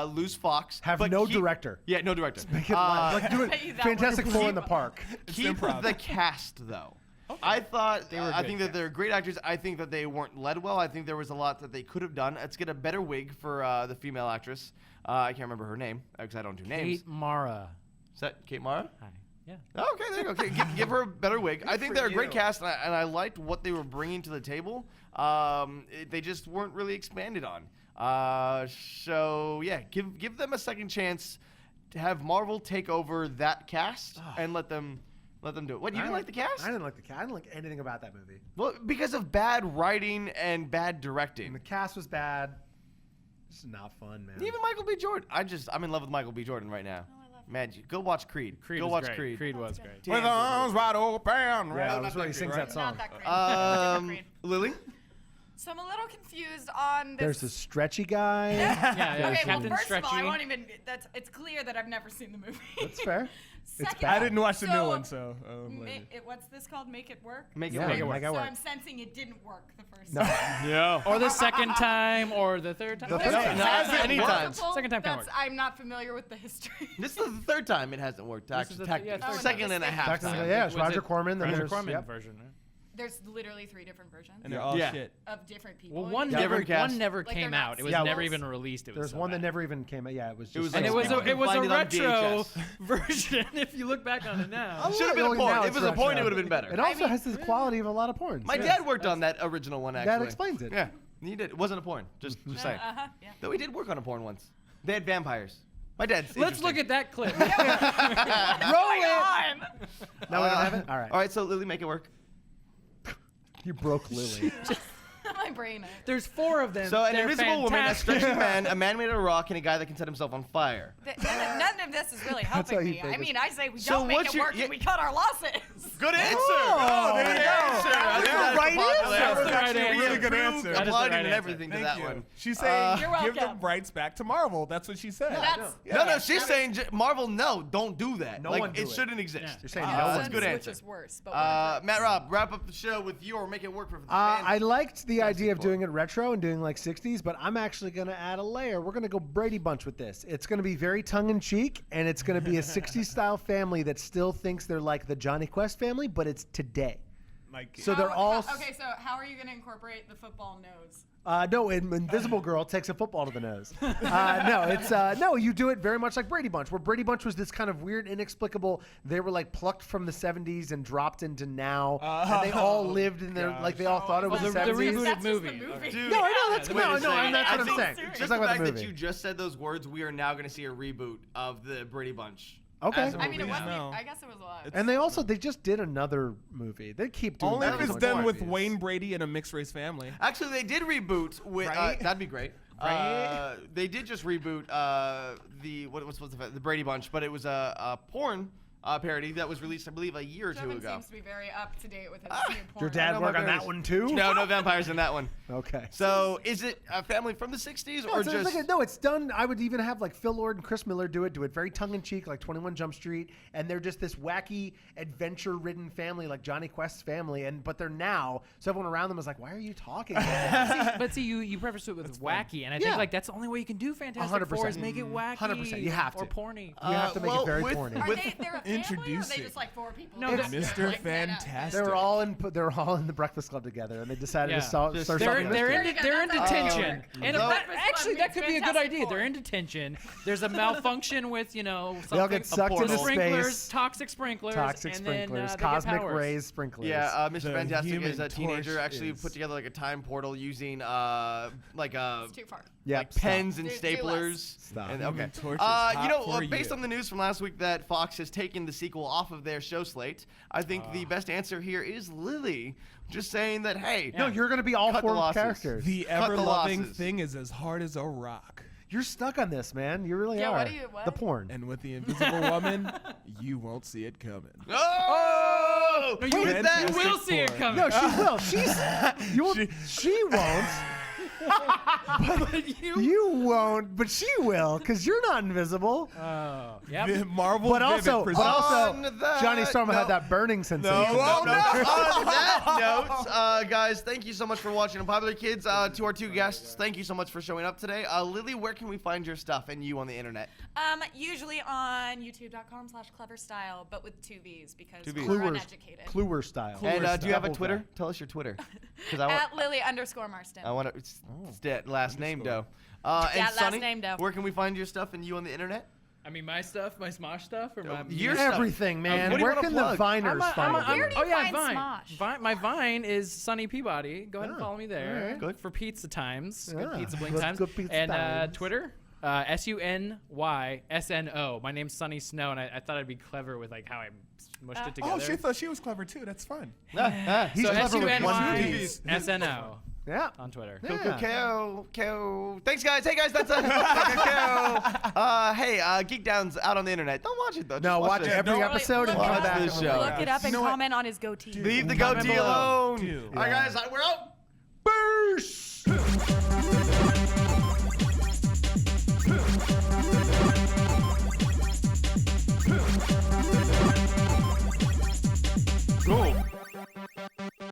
lose Fox. Have but no keep- director. Yeah, no director. Make it like do it. bet you that Fantastic would- Four in the park. Keep improv. the cast though. I thought I good think that they're great actors. I think that they weren't led well. I think there was a lot that they could have done. Let's get a better wig for the female actress. I can't remember her name because I don't do names. Kate Mara. Is that Kate Mara? Hi. Yeah. Oh, okay, there you go. Okay, give her a better wig. I think they're a great cast, and I liked what they were bringing to the table. They just weren't really expanded on. So yeah, give them a second chance to have Marvel take over that cast and let them do it. What, you didn't like the cast? I didn't like the cast. I didn't like anything about that movie. Well, because of bad writing and bad directing. And the cast was bad. This is not fun, man. Even Michael B. Jordan. I'm in love with Michael B. Jordan right now. Man, go watch Creed. Creed Go was watch great. Creed. Creed was great. With arms wide open. Yeah, that's why he sings that song. Not that great. Different Creed. Lily? So I'm a little confused on this. There's a stretchy guy. Yeah, Okay, well, Captain first of all, I Stretchy. won't even. It's clear that I've never seen the movie. That's fair. Second, bad. I didn't watch the new so, one, so. what's this called? Make it work. Make it Yeah, work. make it So work. I'm sensing it didn't work the first No. time. Yeah. Or the second time, or the third time. The third time. No, That's anytime. multiple. Second time kinda That's, worked. I'm not familiar with the history. This is the third time it hasn't worked. This is Actually, the th- yeah, third second time. and a half Technically, time. yeah, it's Was Roger it Corman. Then Roger there's Corman yep. version. Right? There's literally 3 different versions And they're all Yeah. shit. of different people. Well, one Yeah. never Different cast. never Like, came they're out. not It was Yeah, never well, even released. It was There's so one that bad. never even came out. Yeah, it was just. It was And like it was people it was find a it on retro VHS. version. If you look back on it now. Should have been a Only porn. now If it it's was a porn, retro. it would have been better. It also has the quality of a lot of porn. My dad worked on that original one, actually. That explains it. Yeah, he did. It wasn't a porn. Just saying. Yeah. Though he did work on a porn once. They had vampires. My dad's Let's look interesting. at that clip. What's going on? No, we don't have it. All right. All right, so Lily, make it work. You broke Lily. My brain. There's 4 of them. So an They're invisible woman, a fantastic. stretching man, a man made of rock, and a guy that can set himself on fire. None of this is really how helping you me. think I it- mean, I say we So don't make what's it your- work yeah. and we cut our losses. Good answer. Oh, there you go. I think that's right the popular answer. answer. That's the right actually a answer. really good answer. That is the Applauding right and answer. everything to Thank that you. one. She's saying You're give the welcome. rights back to Marvel. That's what she said. That's She's saying Marvel, no, don't do that. No like, one do it it. shouldn't exist. You're saying Makes no that's one. a sense, good which answer. is worse, but whatever. Matt Rob, wrap up the show with your make it work for the I fans. liked the idea of Four. doing it retro and doing like 60s, but I'm actually going to add a layer. We're going to go Brady Bunch with this. It's going to be very tongue-in-cheek, and it's going to be a 60s-style family that still thinks they're like the Johnny Quest family, but it's today. Like, So they're all... Okay, so how are you going to incorporate the football nose? No, Invisible Girl takes a football to the nose. No, you do it very much like Brady Bunch, where Brady Bunch was this kind of weird, inexplicable. They were like plucked from the 70s and dropped into now, and they all lived in their like they all thought it was the the 70s. rebooted That's just movie. the movie. Dude, No, I know that's wait no, a no, second. that's what I I'm think saying. serious. Just Just the like with fact the that movie. you just said those words, we are now going to see a reboot of the Brady Bunch. Okay. as a I mean, it movie. wasn't. No. I guess it was a lot. And they just did another movie. They keep doing only that if with it's the done with movies. Wayne Brady and a mixed race family. Actually, they did reboot with Right? that'd be great They did just reboot the Brady Bunch, but it was a porn parody that was released, I believe, a year or two Jovin ago. seems to be very up to date with his new porn. Your dad work on that one too? No vampires in that one. Okay. So is it a family from the 60s or just? No, it's done. I would even have like Phil Lord and Chris Miller do it very tongue in cheek, like 21 Jump Street, and they're just this wacky, adventure-ridden family, like Johnny Quest's family, but they're now. So everyone around them is like, "Why are you talking?" See, you preface it with wacky, and I think like that's the only way you can do Fantastic Four is make it wacky. 100%. You have to. Or porny. You have to make it very porny. Are they're a family, or are they just like 4 people? No, Mr. Fantastic. They're all in the Breakfast Club together, and they decided to start something. They're in detention. And actually, that could be a good Fantastic idea. Four. They're in detention. There's a malfunction with They all something. get sucked into sprinklers, space. toxic sprinklers, Toxic and sprinklers, then, cosmic they get powers. rays sprinklers. Yeah, Mr. The Fantastic Human as a teenager Torch actually is- put together like a time portal using It's too far. Yeah, like pens and Do less. staplers. Stop. And, Human okay. Torch is hot for Based you. on the news from last week that Fox has taken the sequel off of their show slate, I think the best answer here is Lily, just saying that hey, No, you're going to be all Cut the 4 losses. characters. The Cut the ever-loving losses. thing is as hard as a rock. You're stuck on this, man. You really Yeah, are. what? The porn. And with the Invisible Woman, you won't see it coming. Oh! No, you With that, will see it coming. No, she will. She won't. You won't, but she will, because you're not invisible. Oh, yep. Marvel But also, Vivid On that Johnny Storm had note- that burning sensation. On that note, guys, thank you so much for watching Unpopular Kids. To our 2 guests, thank you so much for showing up today. Lily, where can we find your stuff and you on the internet? Usually on youtube.com/cleverstyle, but with 2 V's because 2 Vs. we're uneducated. Kluwer style. And do you have a Double Twitter? back. Tell us your Twitter. Because I want. At Lily_Marston. I want to. It's that last name, though. Yeah, And last Sonny, name, though. where can we find your stuff and you on the internet? I mean, my stuff, my Smosh stuff, or my Your stuff. Everything, man. What do you Where wanna can the plug? Viners find you? Where do you find Vine. Smosh? My Vine is Sunny Peabody. Go ahead and follow me there. alright. Good. For pizza times. Good Yeah. pizza bling Good- times. good pizza and times. Twitter, SUNYSNO. My name's Sunny Snow, and I thought I'd be clever with like how I mushed it together. Oh, she thought she was clever too. That's fun. He's So clever with one piece. SUNYSNO Yeah. on Twitter. Thanks, guys. Hey, guys, that's hey, Geek Down's out on the internet. Don't watch it though. No, Just watch it. every Look episode and it come up. back. This show. Look it up and You know what? comment on his goatee. Leave the Comment goatee below. alone. Dude. All right, guys, we're out.